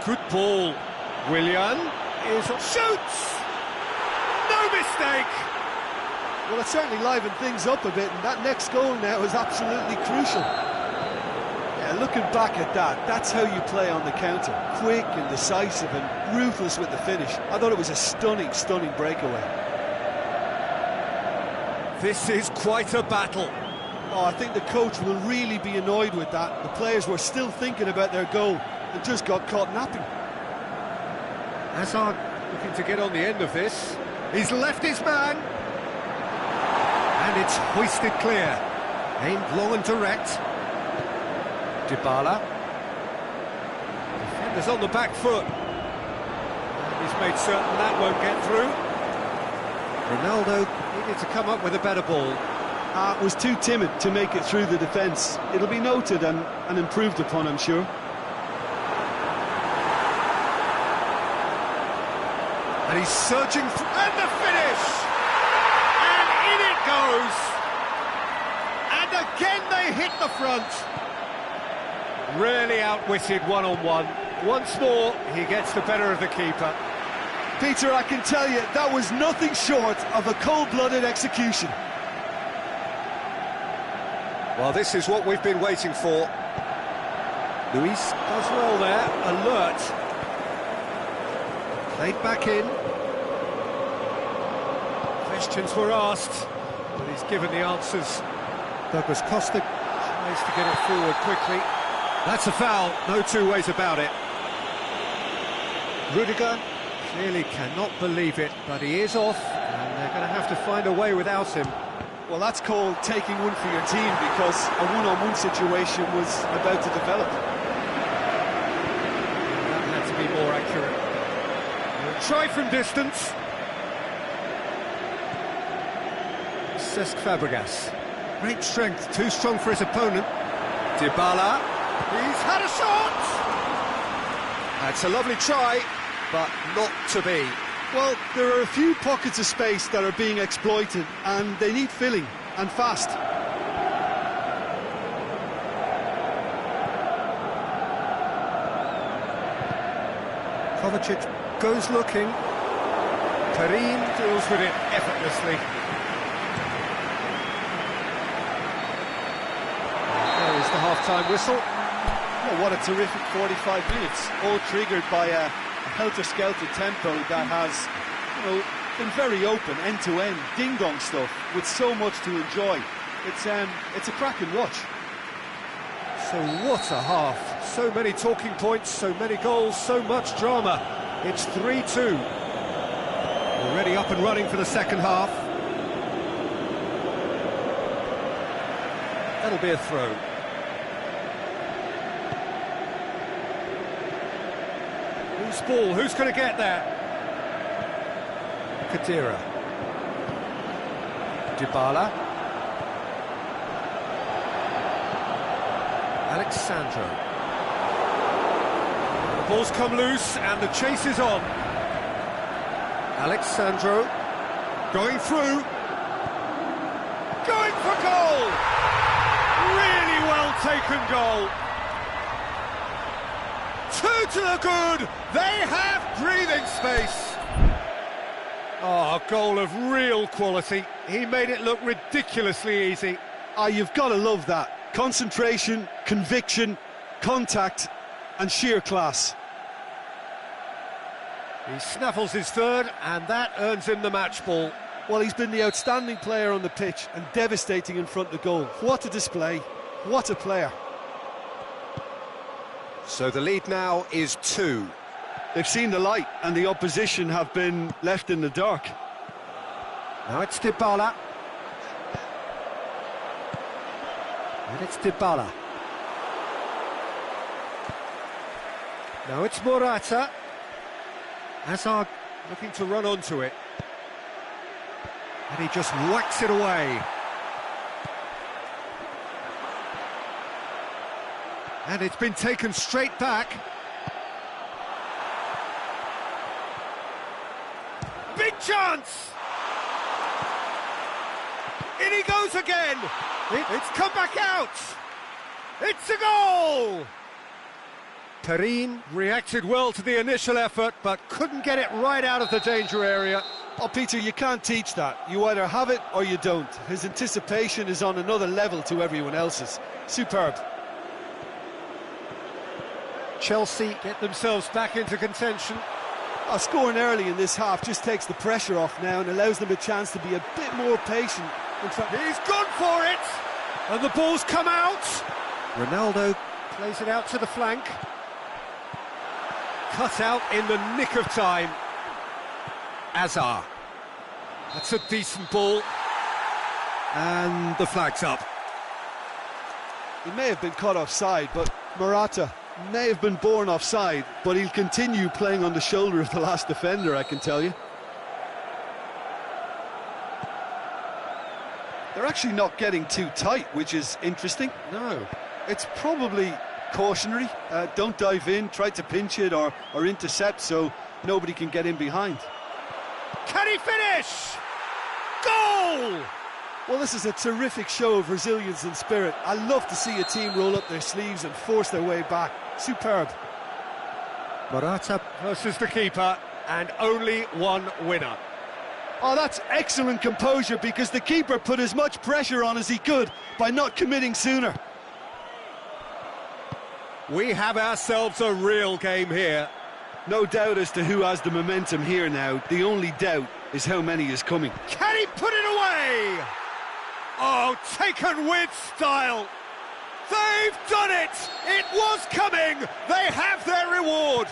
Good ball. Willian is shoots! No mistake!
Well, it certainly livened things up a bit, and that next goal now is absolutely crucial. Yeah, looking back at that, that's how you play on the counter. Quick and decisive and ruthless with the finish. I thought it was a stunning, stunning breakaway.
This is quite a battle.
Oh, I think the coach will really be annoyed with that. The players were still thinking about their goal and just got caught napping.
Hazard looking to get on the end of this. He's left his man. And it's hoisted clear. Aimed long and direct. Dybala. Defenders on the back foot. And he's made certain that won't get through. Ronaldo needed to come up with a better ball.
Was too timid to make it through the defence. It'll be noted and improved upon, I'm sure.
And he's surging and the finish! And in it goes! And again they hit the front. Really outwitted one-on-one. Once more, he gets the better of the keeper.
Peter, I can tell you, that was nothing short of a cold-blooded execution.
Well, this is what we've been waiting for. Luis does well there, alert. Played back in. Questions were asked, but he's given the answers. Douglas Costa tries to get it forward quickly. That's a foul, no two ways about it. Rudiger clearly cannot believe it, but he is off, and they're going to have to find a way without him.
Well, that's called taking one for your team, because a one-on-one situation was about to develop.
That had to be more accurate. Try from distance. Cesc Fabregas. Great strength, too strong for his opponent. Dybala. He's had a shot! That's a lovely try, but not to be.
Well, there are a few pockets of space that are being exploited, and they need filling, and fast.
Kovacic goes looking. Karim deals with it effortlessly. There is the half-time whistle.
Oh, what a terrific 45 minutes, all triggered by a helter-skelter tempo that has, been very open, end-to-end, ding-dong stuff, with so much to enjoy. It's a cracking watch.
So what a half. So many talking points, so many goals, so much drama. It's 3-2. Already up and running for the second half. That'll be a throw. Who's ball? Who's going to get there? Kadira. Dybala. Alexandro. The ball's come loose and the chase is on. Alexandro going through. Going for goal! Really well taken goal. 2 to the good. They have breathing space. Oh, a goal of real quality. He made it look ridiculously easy.
You've got to love that. Concentration, conviction, contact, and sheer class.
He snaffles his third, and that earns him the match ball.
Well, he's been the outstanding player on the pitch and devastating in front of goal. What a display. What a player.
So the lead now is 2.
They've seen the light, and the opposition have been left in the dark.
Now it's Dybala. And it's Dybala. Now it's Morata. Hazard looking to run onto it. And he just whacks it away. And it's been taken straight back. Big chance! In he goes again! It's come back out! It's a goal! Karim reacted well to the initial effort, but couldn't get it right out of the danger area.
Oh, Peter, you can't teach that. You either have it or you don't. His anticipation is on another level to everyone else's. Superb.
Chelsea get themselves back into contention.
Scoring early in this half just takes the pressure off now and allows them a chance to be a bit more patient. In fact,
he's gone for it! And the ball's come out! Ronaldo plays it out to the flank. Cut out in the nick of time. Azar. That's a decent ball. And the flag's up.
He may have been caught offside, but Morata may have been born offside, but he'll continue playing on the shoulder of the last defender, I can tell you. They're actually not getting too tight, which is interesting.
No.
It's probably cautionary. Don't dive in, try to pinch it or intercept so nobody can get in behind.
Can he finish? Goal!
Well, this is a terrific show of resilience and spirit. I love to see a team roll up their sleeves and force their way back. Superb.
Morata versus the keeper, and only one winner.
Oh, that's excellent composure, because the keeper put as much pressure on as he could by not committing sooner.
We have ourselves a real game here.
No doubt as to who has the momentum here now. The only doubt is how many is coming.
Can he put it away? Oh, taken with style. They've done it! It was coming! They have their reward!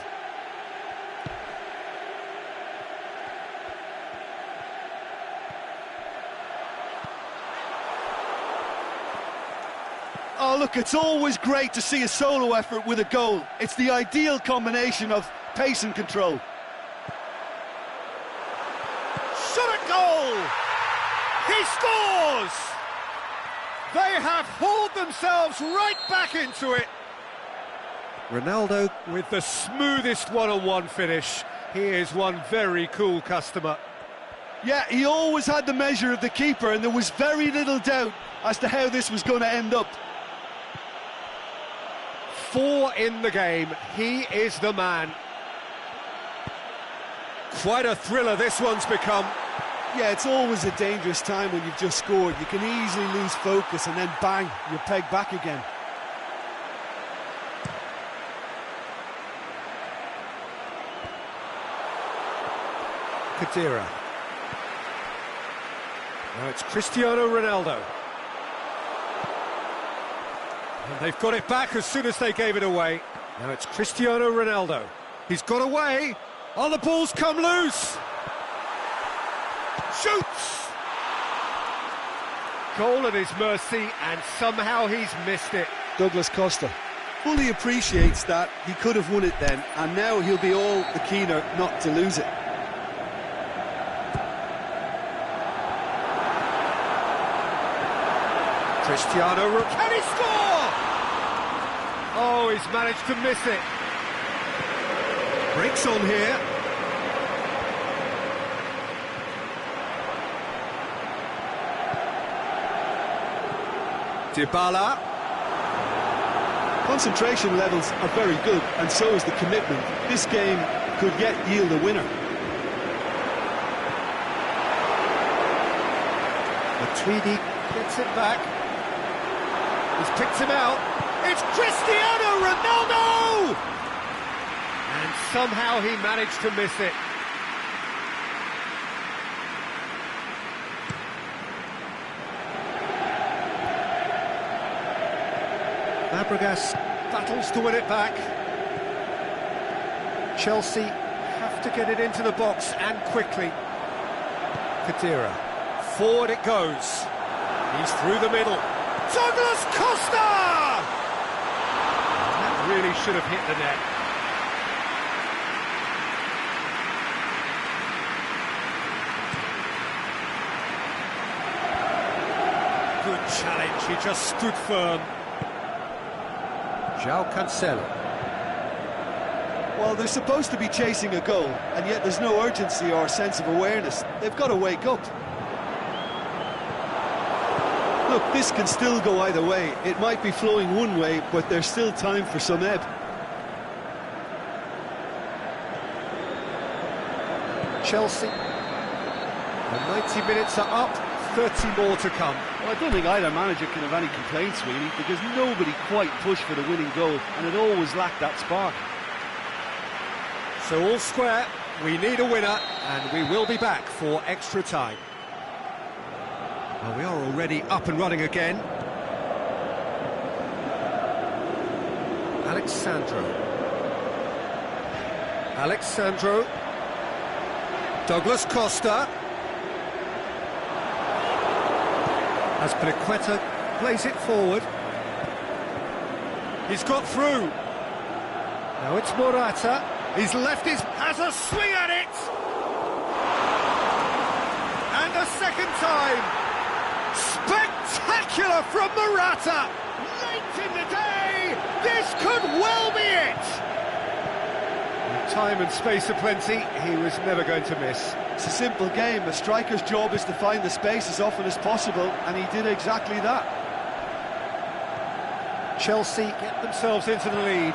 Oh, look, it's always great to see a solo effort with a goal. It's the ideal combination of pace and control.
Shot at goal! He scores! They have hauled themselves right back into it. Ronaldo with the smoothest one-on-one finish. He is one very cool customer.
Yeah, he always had the measure of the keeper, and there was very little doubt as to how this was going to end up.
4 in the game. He is the man. Quite a thriller this one's become.
Yeah, it's always a dangerous time when you've just scored. You can easily lose focus and then bang, you're pegged back again.
Kadira. Now it's Cristiano Ronaldo. And they've got it back as soon as they gave it away. Now it's Cristiano Ronaldo. He's got away. Oh, the ball's come loose. Shoots! Goal at his mercy, and somehow he's missed it.
Douglas Costa fully appreciates that he could have won it then, and now he'll be all the keener not to lose it.
Cristiano, can he score? Oh, he's managed to miss it. Breaks on here. Dybala.
Concentration levels are very good, and so is the commitment. This game could yet yield a winner.
Tweedy gets it back. He's picked him out. It's Cristiano Ronaldo! And somehow he managed to miss it. Fabregas battles to win it back. Chelsea have to get it into the box, and quickly. Kadira. Forward it goes. He's through the middle. Douglas Costa! That really should have hit the net. Good challenge, he just stood firm. João Cancelo.
Well, they're supposed to be chasing a goal, and yet there's no urgency or sense of awareness. They've got to wake up. Look, this can still go either way. It might be flowing one way, but there's still time for some ebb.
Chelsea. The 90 minutes are up, 30 more to come.
Well, I don't think either manager can have any complaints, really, because nobody quite pushed for the winning goal, and it always lacked that spark.
So all square, we need a winner, and we will be back for extra time. Well, we are already up and running again. Alexandro. Alexandro. Douglas Costa. Azpilicueta plays it forward. He's got through. Now it's Morata. He's left has a swing at it. And a second time. Spectacular from Morata. Late in the day, this could well be it. With time and space aplenty, he was never going to miss.
It's a simple game. A striker's job is to find the space as often as possible, and he did exactly that.
Chelsea get themselves into the lead.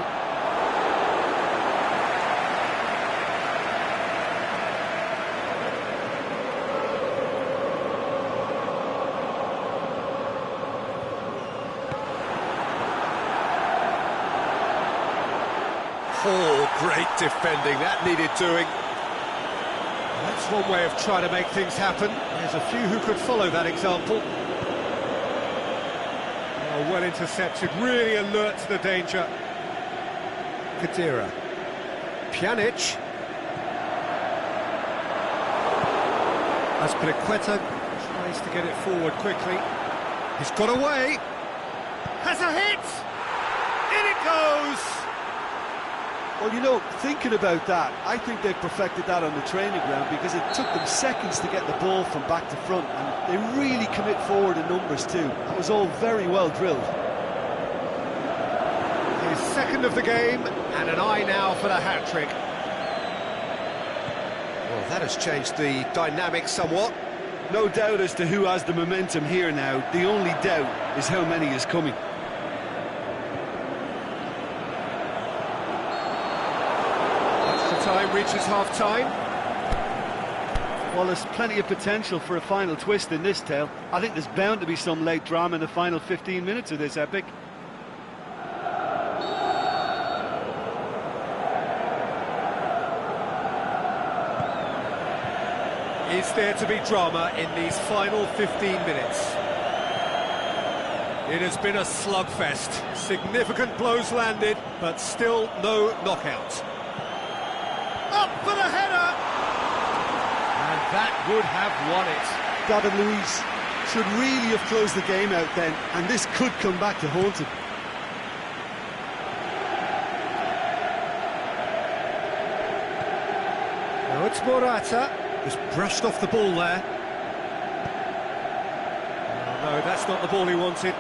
Oh, great defending, that needed doing. That's one way of trying to make things happen. There's a few who could follow that example. Oh, well intercepted, really alert to the danger. Kadira. Pjanic. Azpilicueta tries to get it forward quickly. He's got away. Has a hit! In it goes!
Well, you know, thinking about that, I think they've perfected that on the training ground because it took them seconds to get the ball from back to front, and they really commit forward in numbers too. That was all very well drilled.
His second of the game, and an eye now for the hat-trick. Well, that has changed the dynamic somewhat.
No doubt as to who has the momentum here now. The only doubt is how many is coming.
Time reaches half-time.
Well, there's plenty of potential for a final twist in this tale. I think there's bound to be some late drama in the final 15 minutes of this epic.
Is there to be drama in these final 15 minutes? It has been a slugfest. Significant blows landed, but still no knockout. Up for the header! And that would have won it.
David Luiz should really have closed the game out then, and this could come back to haunt him.
Now it's Morata. Just brushed off the ball there. No, that's not the ball he wanted.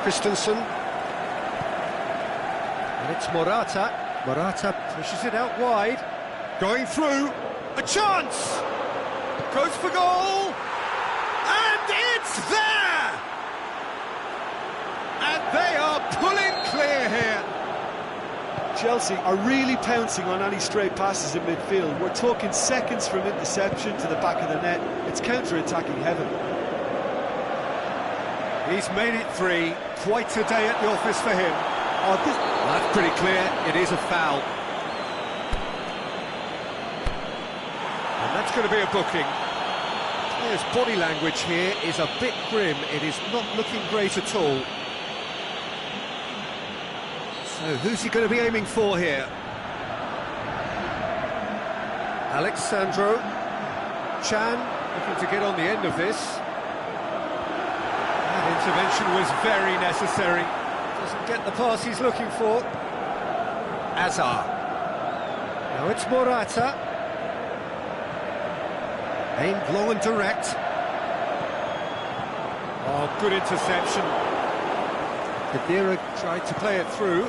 Christensen. And it's Morata. Morata pushes it out wide. Going through. A chance! Goes for goal! And it's there! And they are pulling clear here.
Chelsea are really pouncing on any stray passes in midfield. We're talking seconds from interception to the back of the net. It's counter-attacking heaven.
He's made it 3. Quite a day at the office for him. Oh, that's pretty clear. It is a foul. And that's going to be a booking. His body language here is a bit grim. It is not looking great at all. So who's he going to be aiming for here? Alexandro. Chan looking to get on the end of this. That intervention was very necessary. Doesn't get the pass he's looking for. Azar. Now it's Morata. Aimed long and direct. Oh, good interception. Kadira tried to play it through.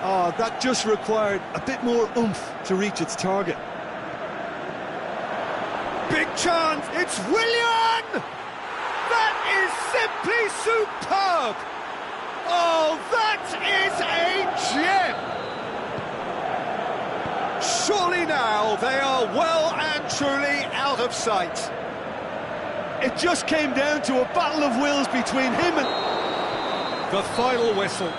Oh, that just required a bit more oomph to reach its target.
Big chance, it's Willian! That is simply superb! Oh, that is a gem! Surely now they are well and truly out of sight.
It just came down to a battle of wills between him and...
The final whistle.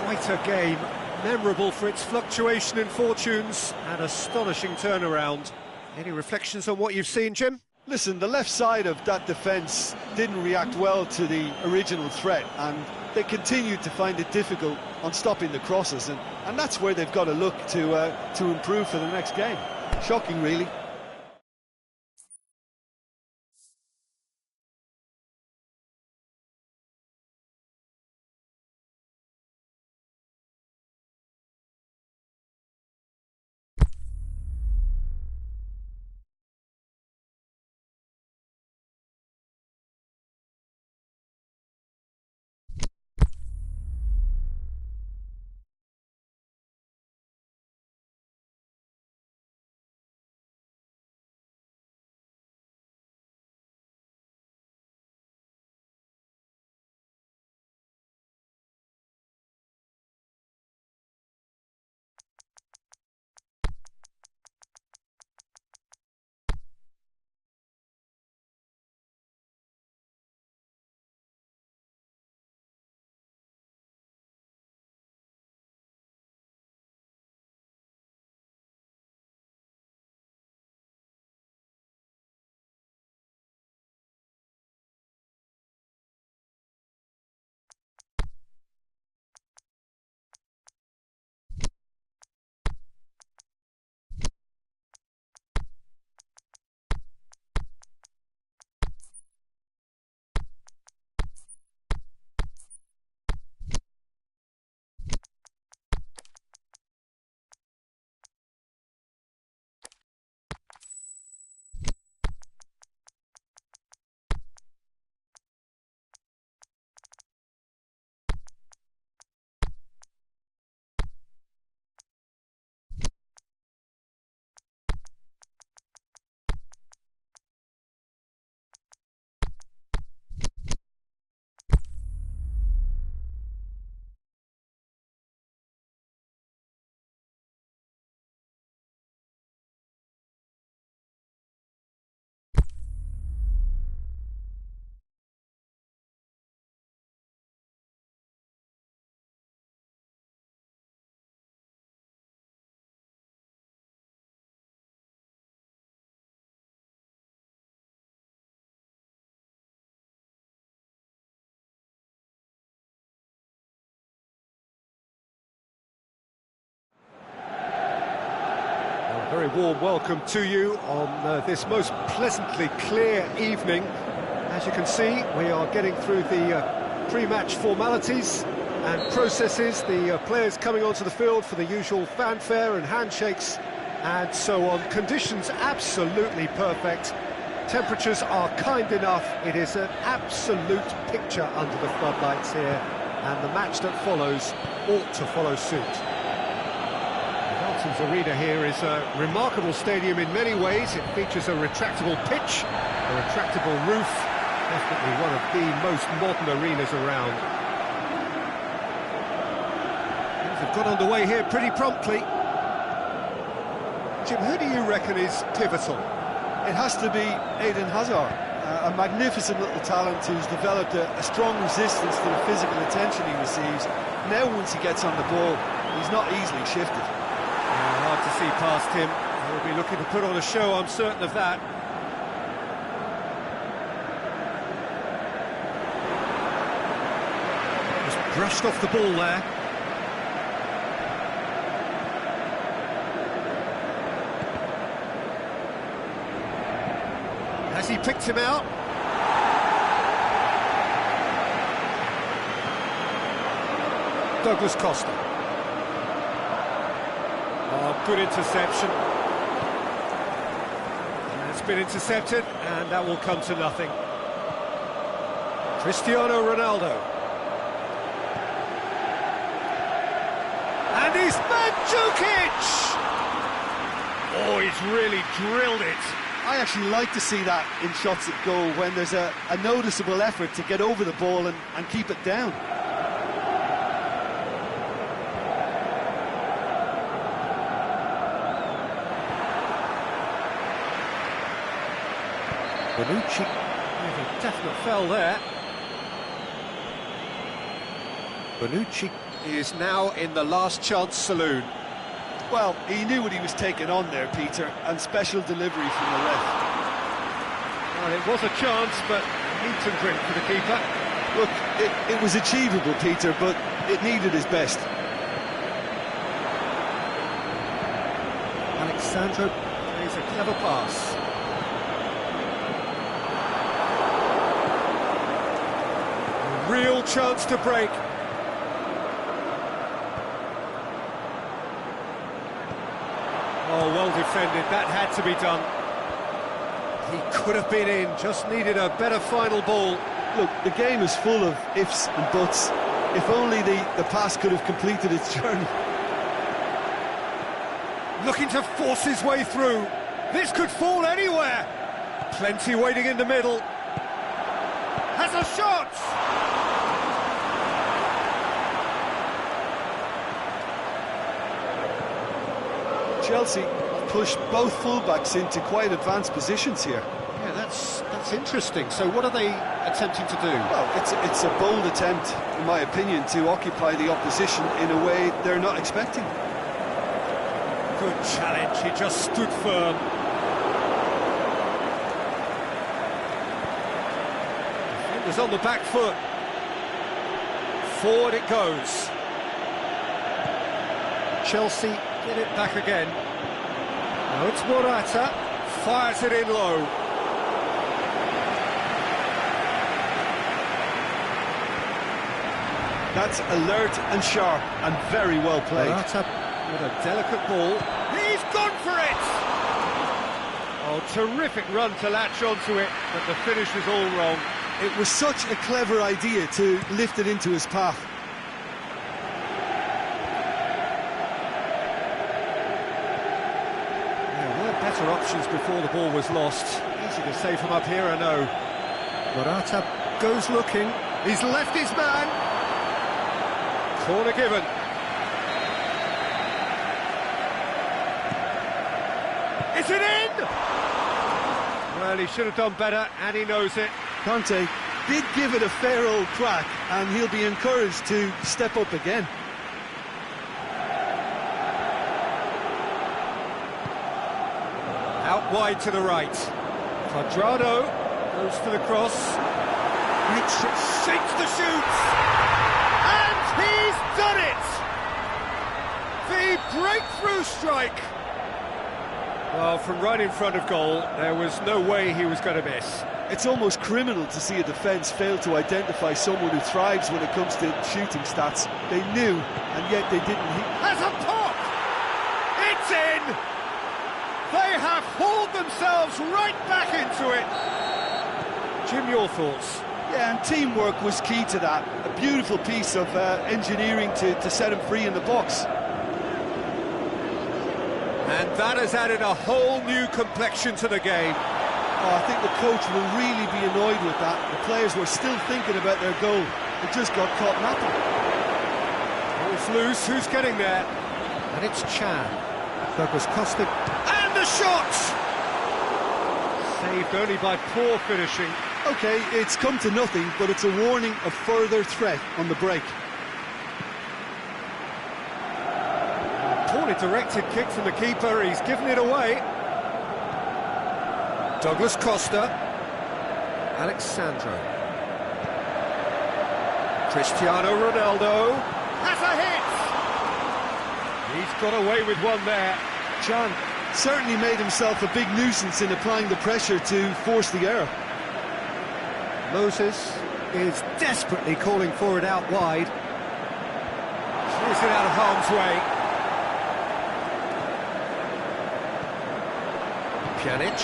Quite a game. Memorable for its fluctuation in fortunes and astonishing turnaround. Any reflections on what you've seen, Jim?
Listen, the left side of that defence didn't react well to the original threat, and they continued to find it difficult on stopping the crosses, and that's where they've got to look to improve for the next game. Shocking, really.
A very warm welcome to you on this most pleasantly clear evening. As you can see, we are getting through the pre-match formalities and processes, the players coming onto the field for the usual fanfare and handshakes and so on. Conditions absolutely perfect. Temperatures are kind enough. It is an absolute picture under the floodlights here, and the match that follows ought to follow suit. Dalton's Arena here is a remarkable stadium in many ways. It features a retractable pitch, a retractable roof, definitely one of the most modern arenas around. Things have got underway here pretty promptly. Jim, who do you reckon is pivotal?
It has to be Eden Hazard, a magnificent little talent who's developed a strong resistance to the physical attention he receives. Now once he gets on the ball, he's not easily shifted.
Hard to see past him. He'll be looking to put on a show, I'm certain of that. Just brushed off the ball there. Has he picked him out? Douglas Costa. Oh, good interception. And it's been intercepted, and that will come to nothing. Cristiano Ronaldo. And he's Mandzukic! Oh, he's really drilled it.
I actually like to see that in shots at goal, when there's a noticeable effort to get over the ball and keep it down.
Bonucci with a definite foul there. Bonucci is now in the last chance saloon.
Well, he knew what he was taking on there, Peter, and special delivery from the ref.
Well, it was a chance, but meat and drink for the keeper.
Look, it was achievable, Peter, but it needed his best.
Alexandro plays a clever pass. A real chance to break. Oh, well defended, that had to be done. He could have been in, just needed a better final ball.
Look, the game is full of ifs and buts. If only the pass could have completed its journey.
Looking to force his way through. This could fall anywhere. Plenty waiting in the middle. Has a shot!
Chelsea pushed both fullbacks into quite advanced positions here.
Yeah, that's interesting. So what are they attempting to do?
Well, it's a bold attempt, in my opinion, to occupy the opposition in a way they're not expecting.
Good challenge, he just stood firm. Defenders on the back foot. Forward it goes. Chelsea get it back again. Now it's Morata, fires it in low.
That's alert and sharp and very well played.
Morata with a delicate ball. He's gone for it! Oh, terrific run to latch onto it, but the finish was all wrong.
It was such a clever idea to lift it into his path.
Better options before the ball was lost. Easy to say from up here, I know. Morata goes looking. He's left his man. Corner given. Is it in? Well, he should have done better, and he knows it.
Conte did give it a fair old crack, and he'll be encouraged to step up again.
Out wide to the right. Quadrado goes for the cross. Richard shakes the shoots. And he's done it! The breakthrough strike. Well, from right in front of goal, there was no way he was going to miss.
It's almost criminal to see a defence fail to identify someone who thrives when it comes to shooting stats. They knew, and yet they didn't.
Has a pop! It's in! They have hauled themselves right back into it. Jim, your thoughts?
Yeah, and teamwork was key to that. A beautiful piece of engineering to set him free in the box.
And that has added a whole new complexion to the game.
Oh, I think the coach will really be annoyed with that. The players were still thinking about their goal. It just got caught napping.
Ball's loose, who's getting there? And it's Chan. Douglas Costa. And the shot! Saved only by poor finishing.
OK, it's come to nothing, but it's a warning of further threat on the break.
Poorly directed kick from the keeper, he's given it away. Douglas Costa. Alexandro. Cristiano Ronaldo has a hit! He's got away with one there.
Chan certainly made himself a big nuisance in applying the pressure to force the error.
Moses is desperately calling for it out wide. Clears it out of harm's way. Pjanic.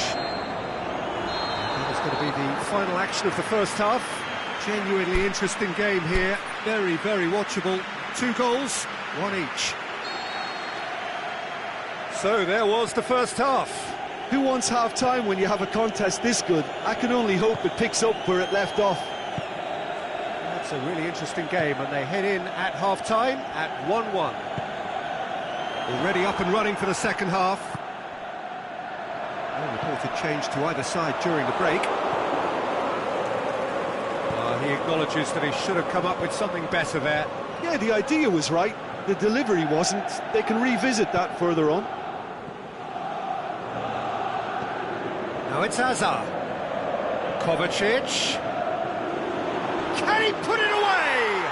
That is going to be the final action of the first half. Genuinely interesting game here. Very, very watchable. 2 goals, 1 each. So there was the first half.
Who wants half-time when you have a contest this good? I can only hope it picks up where it left off.
That's a really interesting game, and they head in at half-time at 1-1. Already up and running for the second half. No reported change to either side during the break. He acknowledges that he should have come up with something better there.
Yeah, the idea was right. The delivery wasn't. They can revisit that further on.
Now it's Hazard. Kovacic. Can he put it away?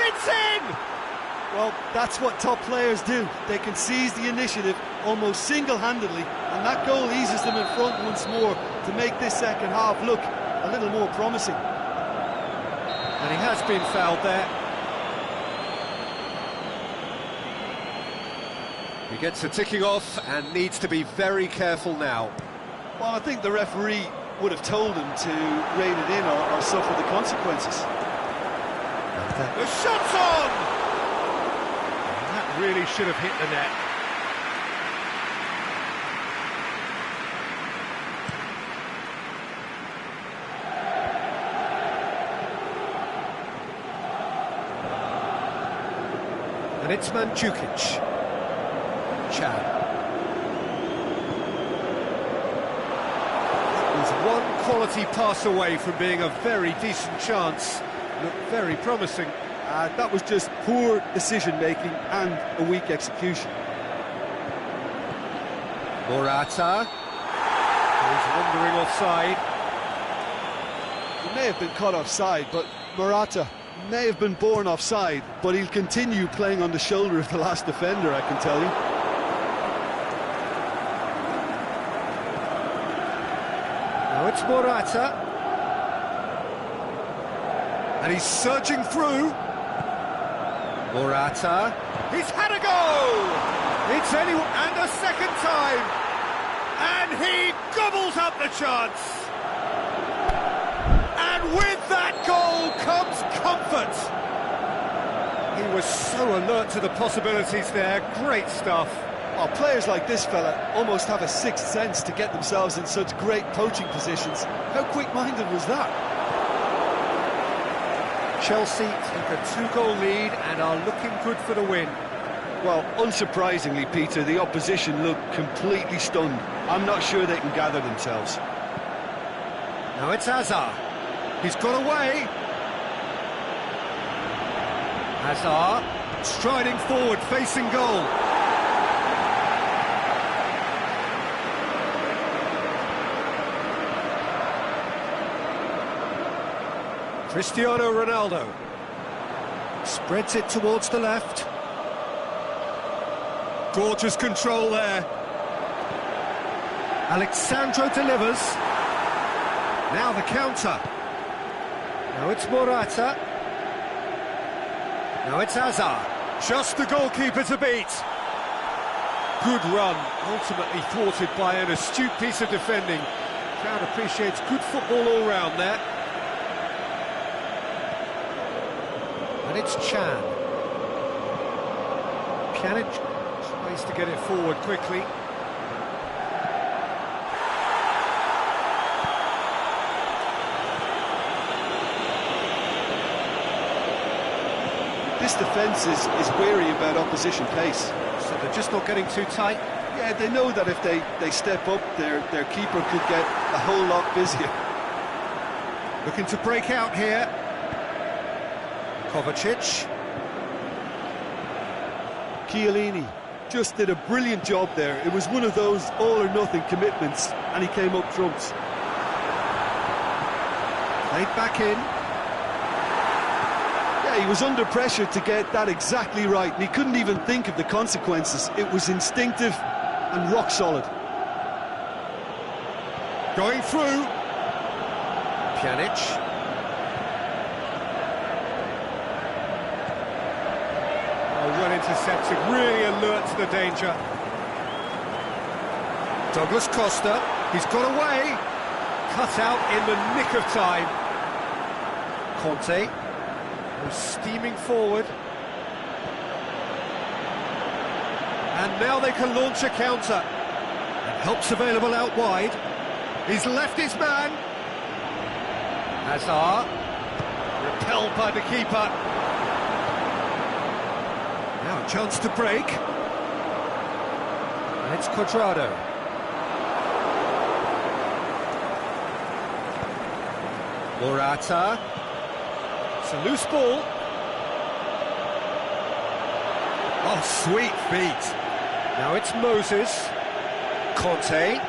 It's in!
Well, that's what top players do. They can seize the initiative almost single-handedly, and that goal eases them in front once more to make this second half look a little more promising.
And he has been fouled there. He gets a ticking off and needs to be very careful now.
Well, I think the referee would have told him to rein it in or suffer the consequences.
The shot's on! That really should have hit the net. And it's Mandzukic. Chan. That was one quality pass away from being a very decent chance. Looked very promising.
That was just poor decision-making and a weak execution.
Morata. He's wandering offside.
He may have been caught offside, but Morata may have been born offside, but he'll continue playing on the shoulder of the last defender, I can tell you.
Now it's Morata. And he's surging through. Morata. He's had a go! It's anyone, and a second time! And he gobbles up the chance! And with that goal comes comfort! He was so alert to the possibilities there, great stuff.
Oh, players like this fella almost have a sixth sense to get themselves in such great poaching positions. How quick-minded was that?
Chelsea take a two-goal lead and are looking good for the win.
Well, unsurprisingly, Peter, the opposition look completely stunned. I'm not sure they can gather themselves.
Now it's Hazard. He's got away. Hazard striding forward, facing goal. Cristiano Ronaldo spreads it towards the left. Gorgeous control there. Alexandro delivers. Now the counter. Now it's Morata. Now it's Hazard. Just the goalkeeper to beat. Good run, ultimately thwarted by an astute piece of defending. Crowd appreciates good football all round there. And it's Chan. Pjanic tries to get it forward quickly.
This defence is wary about opposition pace.
So they're just not getting too tight?
Yeah, they know that if they step up, their keeper could get a whole lot busier.
Looking to break out here. Kovacic.
Chiellini just did a brilliant job there. It was one of those all-or-nothing commitments, and he came up trumps.
Played back in.
Yeah, he was under pressure to get that exactly right, and he couldn't even think of the consequences. It was instinctive and rock solid.
Going through. Pjanic. Well intercepted, really alert to the danger. Douglas Costa, he's got away. Cut out in the nick of time. Conte, who's steaming forward. And now they can launch a counter. And help's available out wide. He's left his man. Hazard, repelled by the keeper. Now a chance to break. And it's Cuadrado. Morata. It's a loose ball. Oh, sweet feet. Now it's Moses. Conte.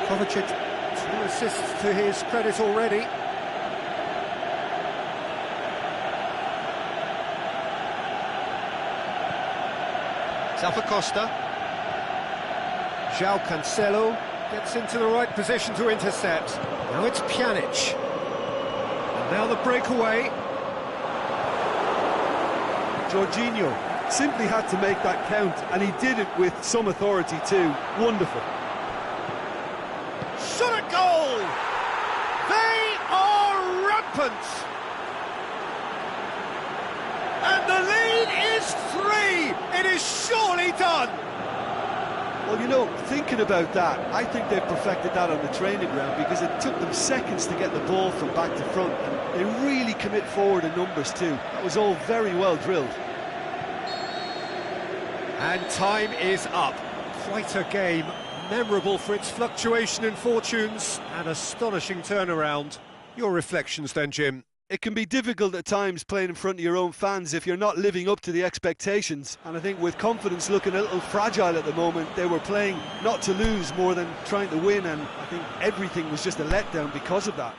Kovacic, 2 assists to his credit already. Costa. João Cancelo gets into the right position to intercept. Now it's Pjanic. And now the breakaway.
Jorginho simply had to make that count, and he did it with some authority too. Wonderful.
Shot at goal! They are rampant! And the lead is 3! It is surely done!
Well, you know, thinking about that, I think they've perfected that on the training ground, because it took them seconds to get the ball from back to front, and they really commit forward in numbers too. That was all very well drilled.
And time is up. Quite a game, memorable for its fluctuation in fortunes, an astonishing turnaround. Your reflections then, Jim?
It can be difficult at times playing in front of your own fans if you're not living up to the expectations, and I think with confidence looking a little fragile at the moment, they were playing not to lose more than trying to win, and I think everything was just a letdown because of that.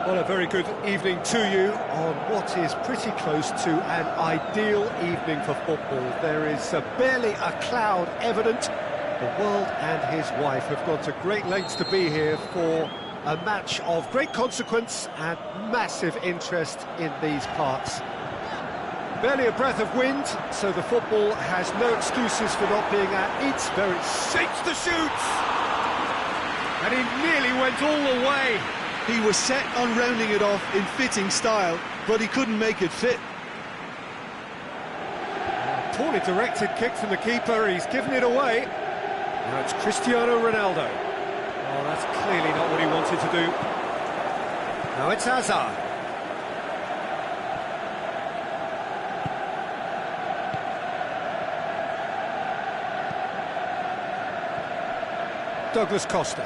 Well, a very good evening to you on what is pretty close to an ideal evening for football. There is barely a cloud evident. The world and his wife have gone to great lengths to be here for a match of great consequence and massive interest in these parts. Barely a breath of wind, so the football has no excuses for not being at its very... Shakes the shoot! And he nearly went all the way.
He was set on rounding it off in fitting style, but he couldn't make it fit.
Poorly directed kick from the keeper, he's given it away. Now it's Cristiano Ronaldo. Oh, that's clearly not what he wanted to do. Now it's Hazard. Douglas Costa.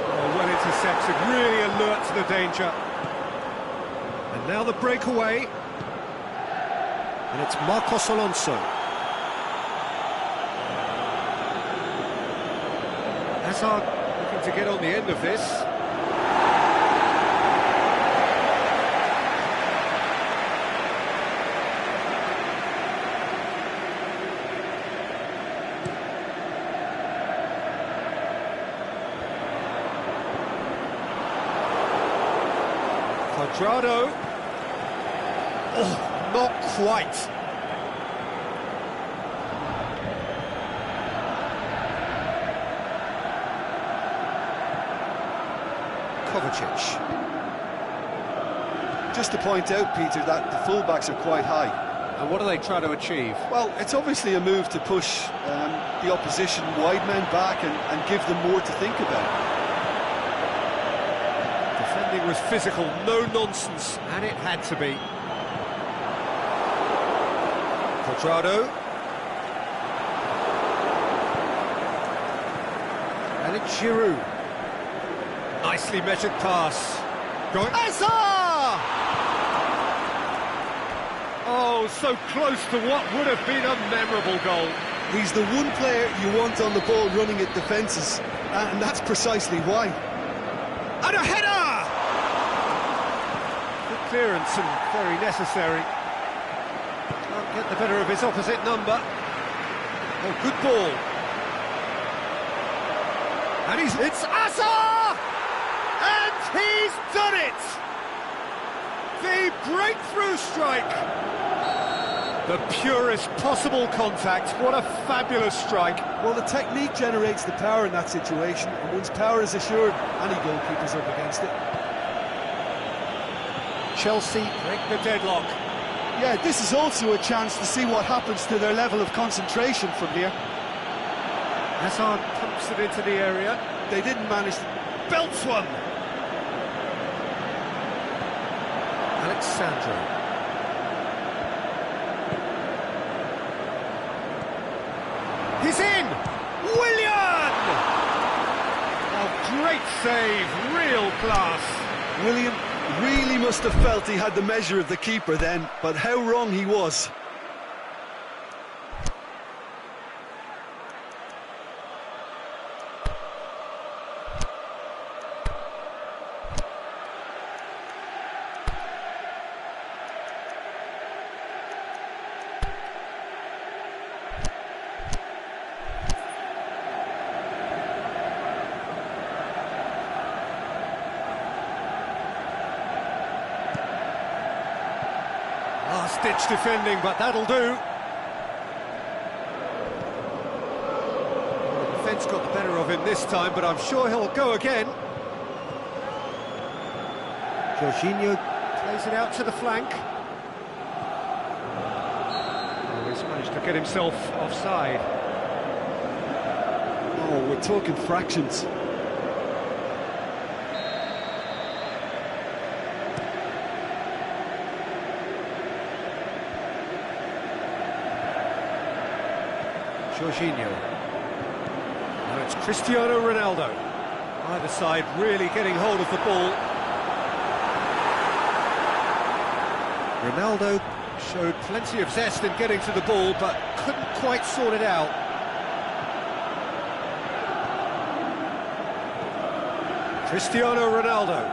Oh, well intercepted, really alert to the danger. And now the breakaway. And it's Marcos Alonso. Hazard looking to get on the end of this. Quadrado. Oh, not quite. Kovacic.
Just to point out, Peter, that the fullbacks are quite high.
And what are they trying to achieve?
Well, it's obviously a move to push the opposition wide men back and give them more to think about.
Defending was physical, no nonsense, and it had to be. Quadrado. And it's Giroud. Nicely measured pass. Going. Hazard! Oh, so close to what would have been a memorable goal.
He's the one player you want on the ball running at defences, and that's precisely why.
And a header! Good clearance and very necessary. Can't get the better of his opposite number. Oh, good ball. And it's Hazard! And he's done it! The breakthrough strike! The purest possible contact. What a fabulous strike.
Well, the technique generates the power in that situation, and once power is assured, any goalkeeper's up against it.
Chelsea break the deadlock.
Yeah, this is also a chance to see what happens to their level of concentration from here.
Hazard pumps it into the area.
They didn't manage to...
Belts one! Alexandro. He's in! Willian! Oh, great save, real class.
William really must have felt he had the measure of the keeper then, but how wrong he was.
Last-ditch defending, but that'll do. The defence got the better of him this time, but I'm sure he'll go again. Jorginho plays it out to the flank. Oh, he's managed to get himself offside.
Oh, we're talking fractions.
Jorginho. Now it's Cristiano Ronaldo. Either side really getting hold of the ball. Ronaldo showed plenty of zest in getting to the ball, but couldn't quite sort it out. Cristiano Ronaldo.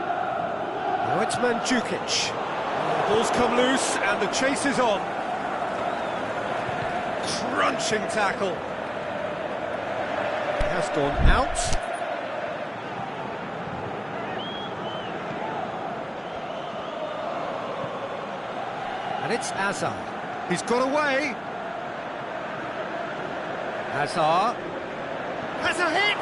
Now it's Mandzukic. The ball's come loose and the chase is on. Crunching tackle. Has gone out. And it's Hazard. He's got away. Hazard. Has a hit!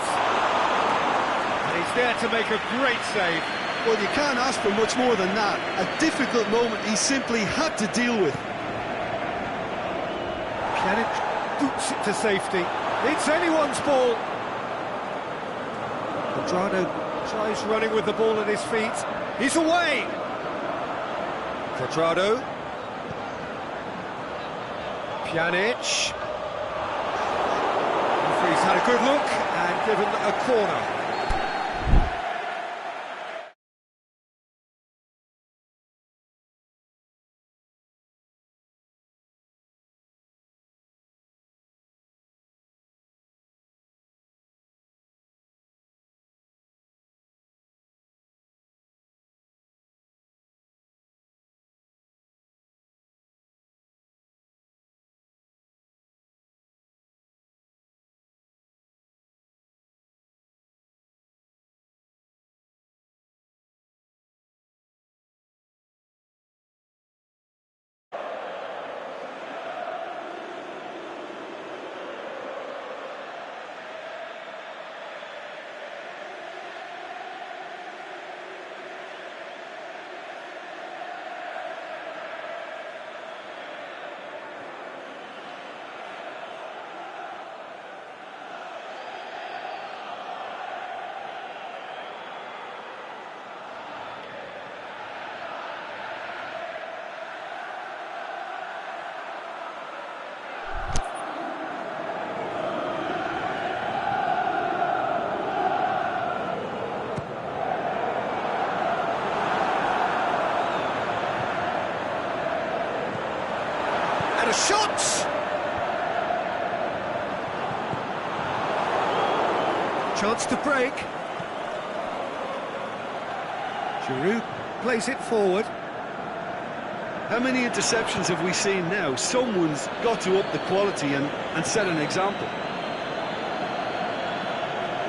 And he's there to make a great save.
Well, you can't ask for much more than that. A difficult moment he simply had to deal with.
Pjanic boots it to safety. It's anyone's ball. Quadrado tries running with the ball at his feet. He's away. Quadrado. Pjanic. Referee's had a good look and given a corner. And a shot! Chance to break. Giroud plays it forward.
How many interceptions have we seen now? Someone's got to up the quality and set an example.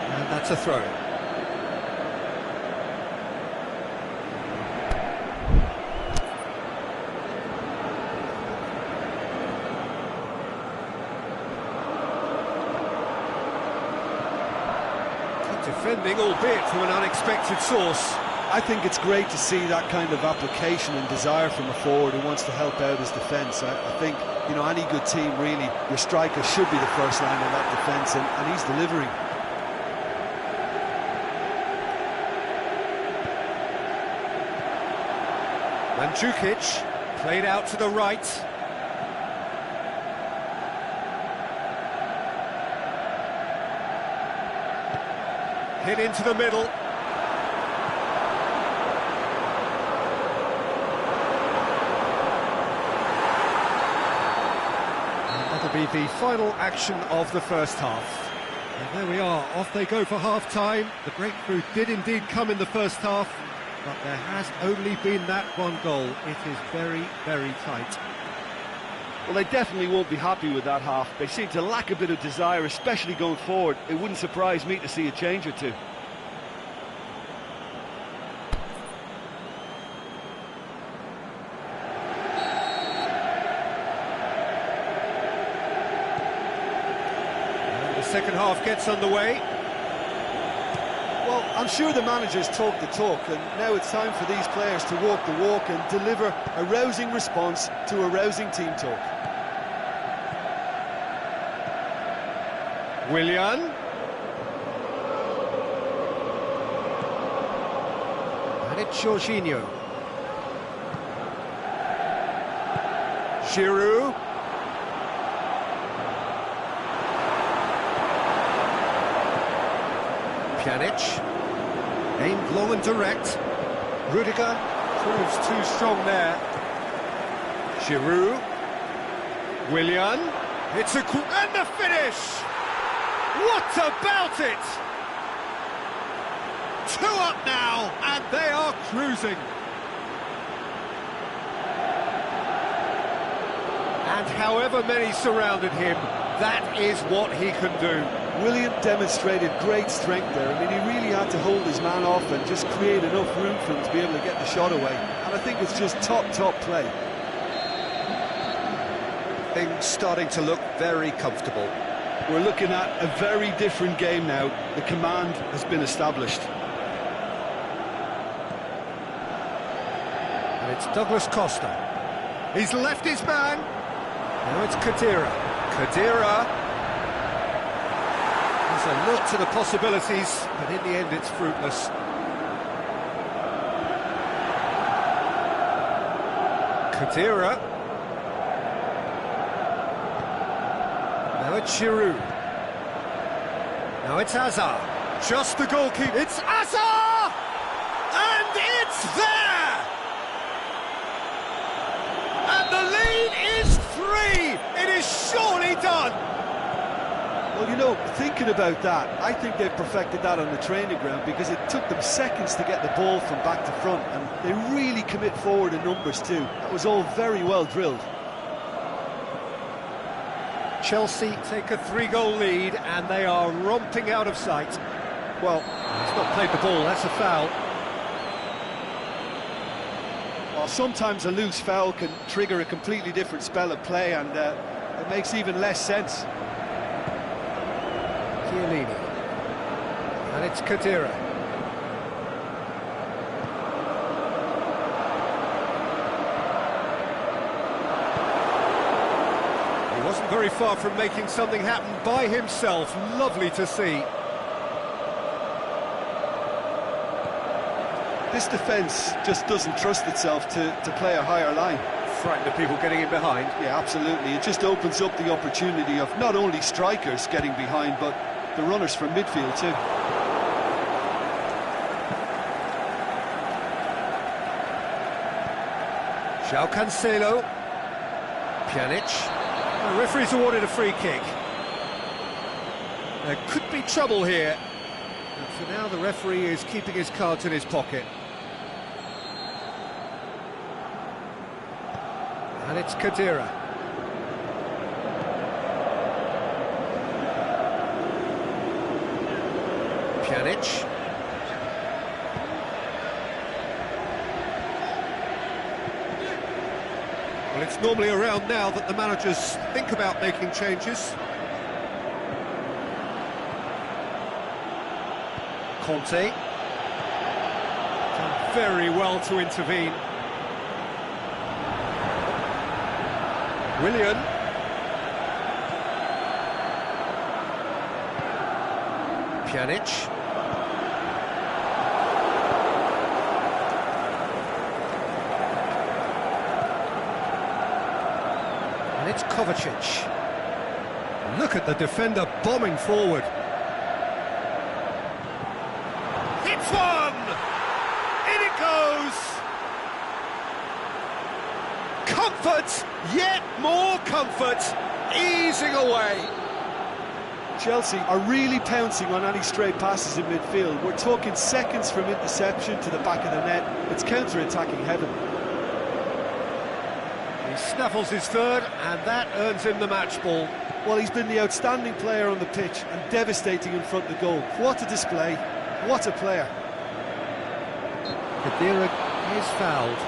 And that's a throw. Defending, albeit from an unexpected source.
I think it's great to see that kind of application and desire from a forward who wants to help out his defence. I think, you know, any good team, really, your striker should be the first line of that defence, and he's delivering.
Mandzukic played out to the right. Hit into the middle. And that'll be the final action of the first half. And there we are, off they go for half-time. The breakthrough did indeed come in the first half, but there has only been that one goal. It is very, very tight.
Well, they definitely won't be happy with that half. They seem to lack a bit of desire, especially going forward. It wouldn't surprise me to see a change or two.
And the second half gets underway.
Well, I'm sure the managers talk the talk, and now it's time for these players to walk the walk and deliver a rousing response to a rousing team talk.
Willian. And it's Jorginho. Giroud. Pjanic. Aimed low and direct. Rudiger proves too strong there. Giroud. Willian. It's and the finish! What about it? 2 up now, and they are cruising. And however many surrounded him, that is what he can do.
Willian demonstrated great strength there. I mean, he really had to hold his man off and just create enough room for him to be able to get the shot away. And I think it's just top play.
Things starting to look very comfortable.
We're looking at a very different game now. The command has been established.
And it's Douglas Costa. He's left his man. Now it's Khedira. Khedira. There's a look to the possibilities, but in the end it's fruitless. Khedira. Now it's Giroud. Now it's Hazard. Just the goalkeeper. It's Hazard! And it's there! And the lead is 3! It is surely done!
Well, you know, thinking about that, I think they've perfected that on the training ground because it took them seconds to get the ball from back to front, and they really commit forward in numbers too. That was all very well drilled.
Chelsea take a 3-goal lead and they are romping out of sight. Well, he's not played the ball, that's a foul.
Well, sometimes a loose foul can trigger a completely different spell of play, and it makes even less sense.
Chiellini. And it's Khedira. He wasn't very far from making something happen by himself. Lovely to see.
This defence just doesn't trust itself to play a higher line.
Frightened of people getting in behind.
Yeah, absolutely. It just opens up the opportunity of not only strikers getting behind, but the runners from midfield too.
João Cancelo. Pjanic. The referee's awarded a free kick. There could be trouble here. And for now, the referee is keeping his cards in his pocket. And it's Khedira. Pjanic. Well, it's normally around now that the managers think about making changes. Conte. Done very well to intervene. Willian. Pjanic. And it's Kovacic. Look at the defender bombing forward. Hits one! In it goes! Comfort! Yet more comfort! Easing away!
Chelsea are really pouncing on any stray passes in midfield. We're talking seconds from interception to the back of the net. It's counter-attacking heaven.
He snaffles his third, and that earns him the match ball.
Well, he's been the outstanding player on the pitch and devastating in front of the goal. What a display, what a player.
Khedira is fouled.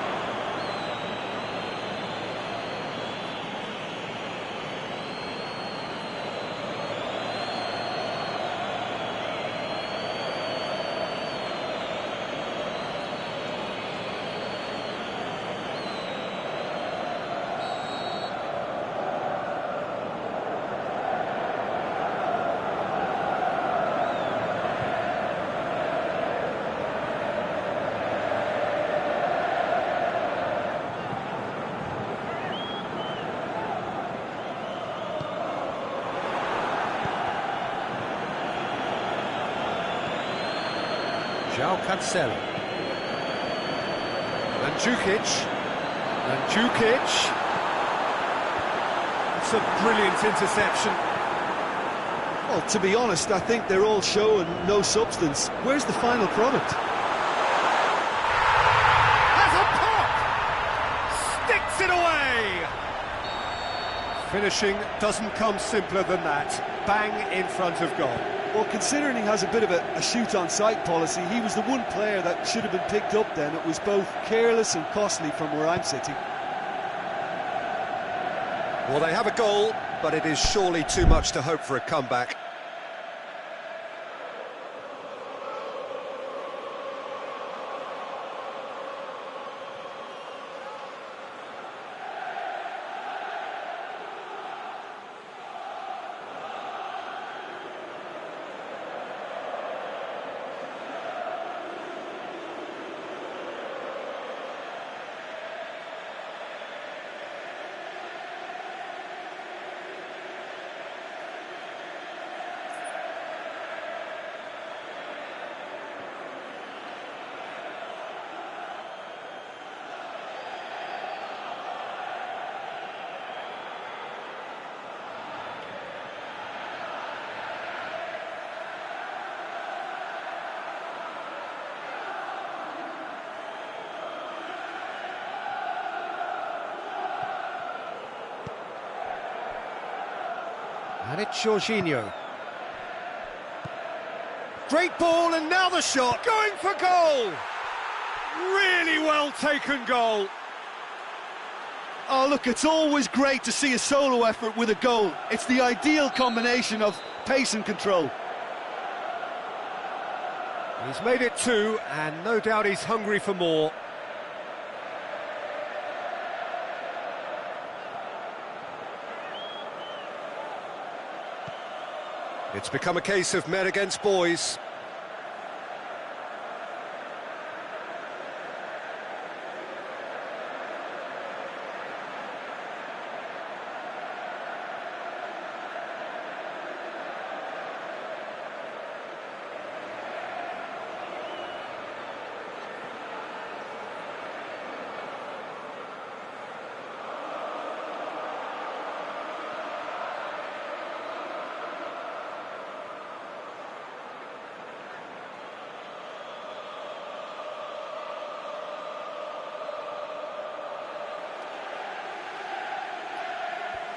João Cancelo. Mandzukic. It's a brilliant interception.
Well, to be honest, I think they're all show and no substance. Where's the final product?
Has a pop! Sticks it away! Finishing doesn't come simpler than that. Bang in front of goal.
Well, considering he has a bit of a shoot-on-sight policy, he was the one player that should have been picked up then. It was both careless and costly from where I'm sitting.
Well, they have a goal, but it is surely too much to hope for a comeback. And it's Jorginho. Great ball, and now the shot. Going for goal! Really well taken goal.
Oh, look, it's always great to see a solo effort with a goal. It's the ideal combination of pace and control.
He's made it two, and no doubt he's hungry for more. It's become a case of men against boys.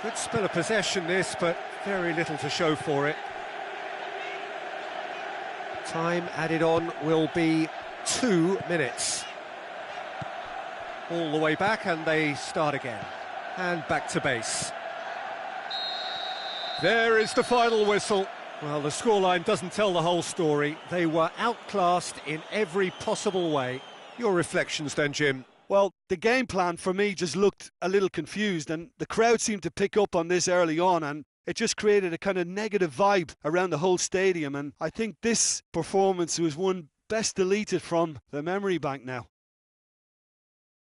Good spell of possession this, but very little to show for it. Time added on will be 2 minutes. All the way back, and they start again. And back to base. There is the final whistle. Well, the scoreline doesn't tell the whole story. They were outclassed in every possible way. Your reflections then, Jim?
Well, the game plan for me just looked a little confused, and the crowd seemed to pick up on this early on, and it just created a kind of negative vibe around the whole stadium, and I think this performance was one best deleted from the memory bank now.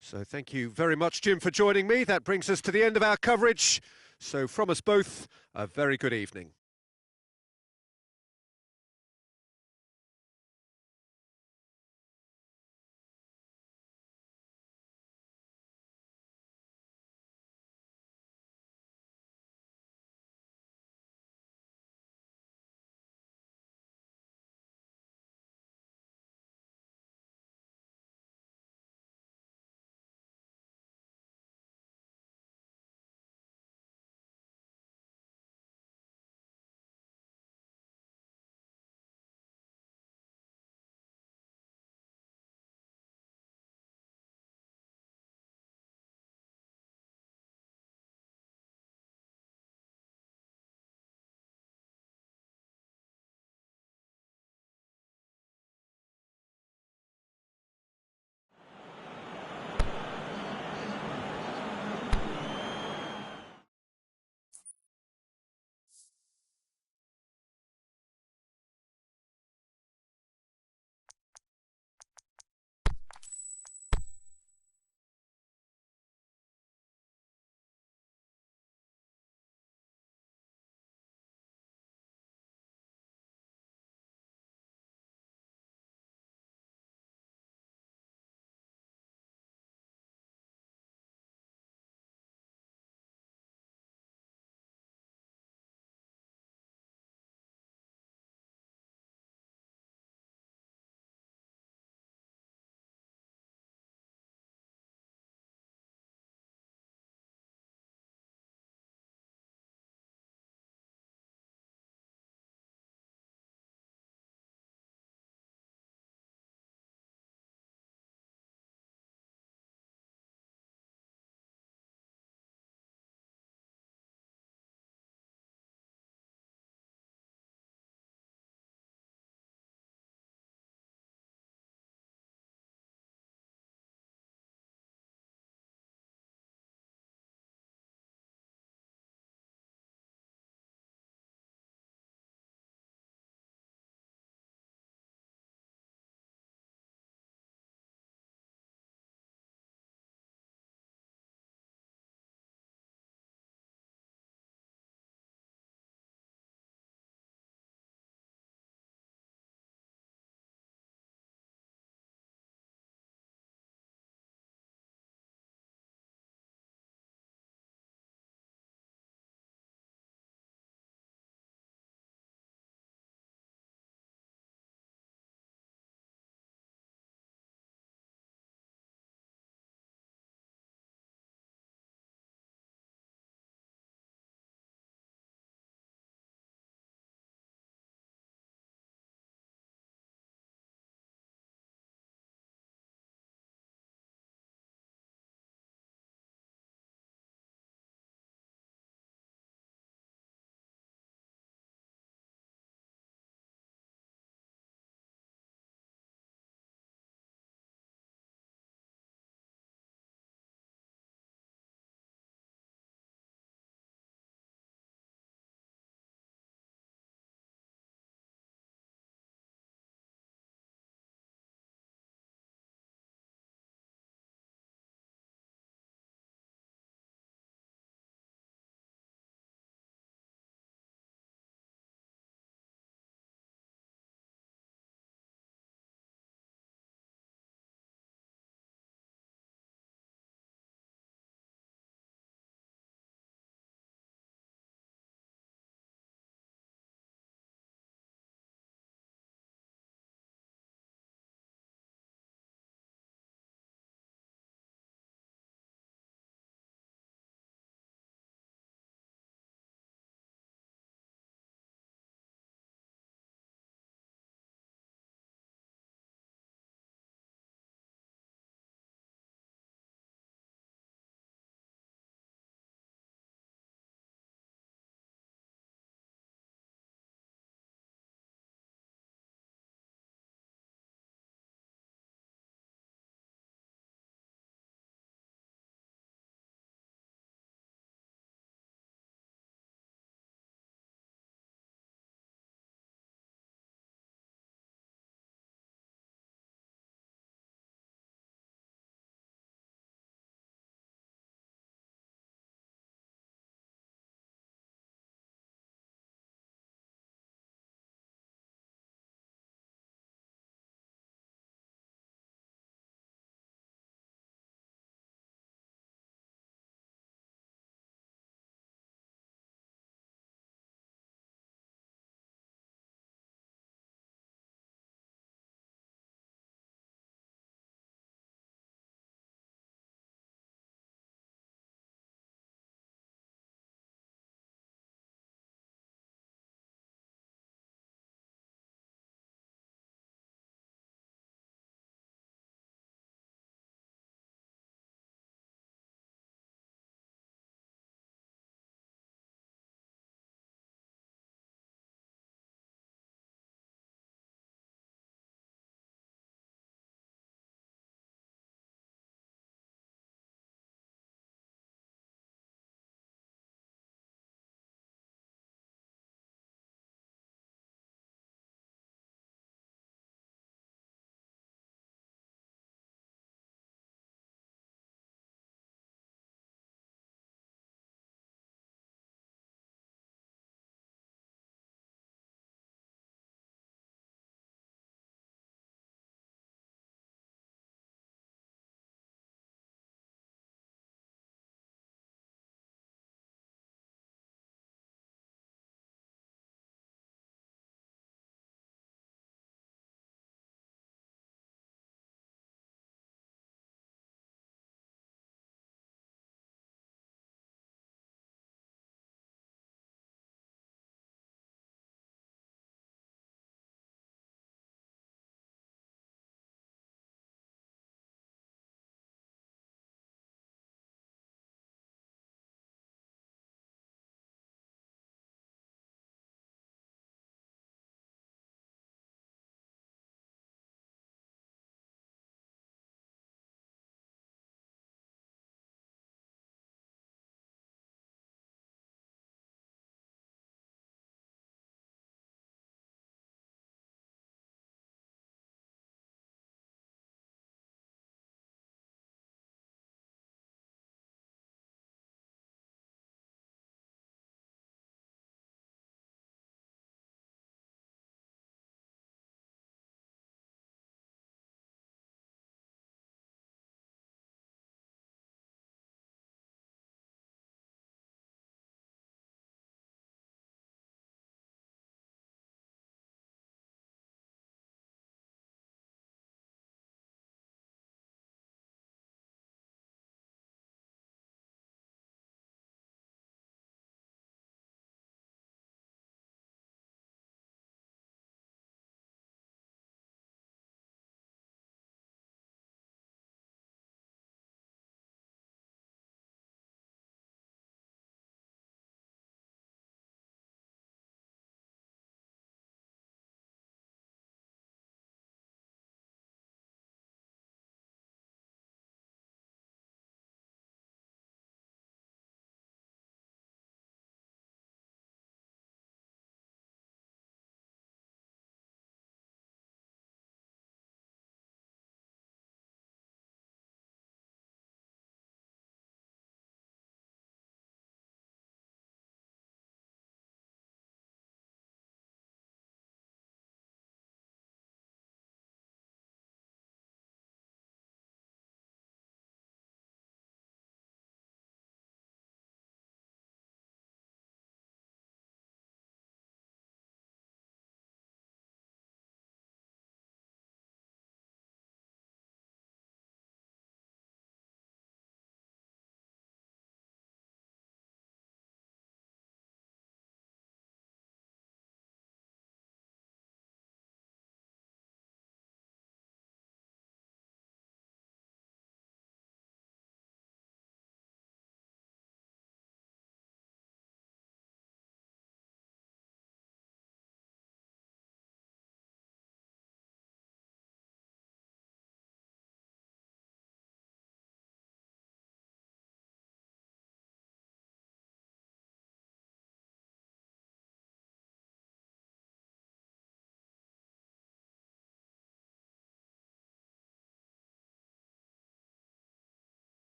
So thank you very much, Jim, for joining me. That brings us to the end of our coverage. So from us both, a very good evening.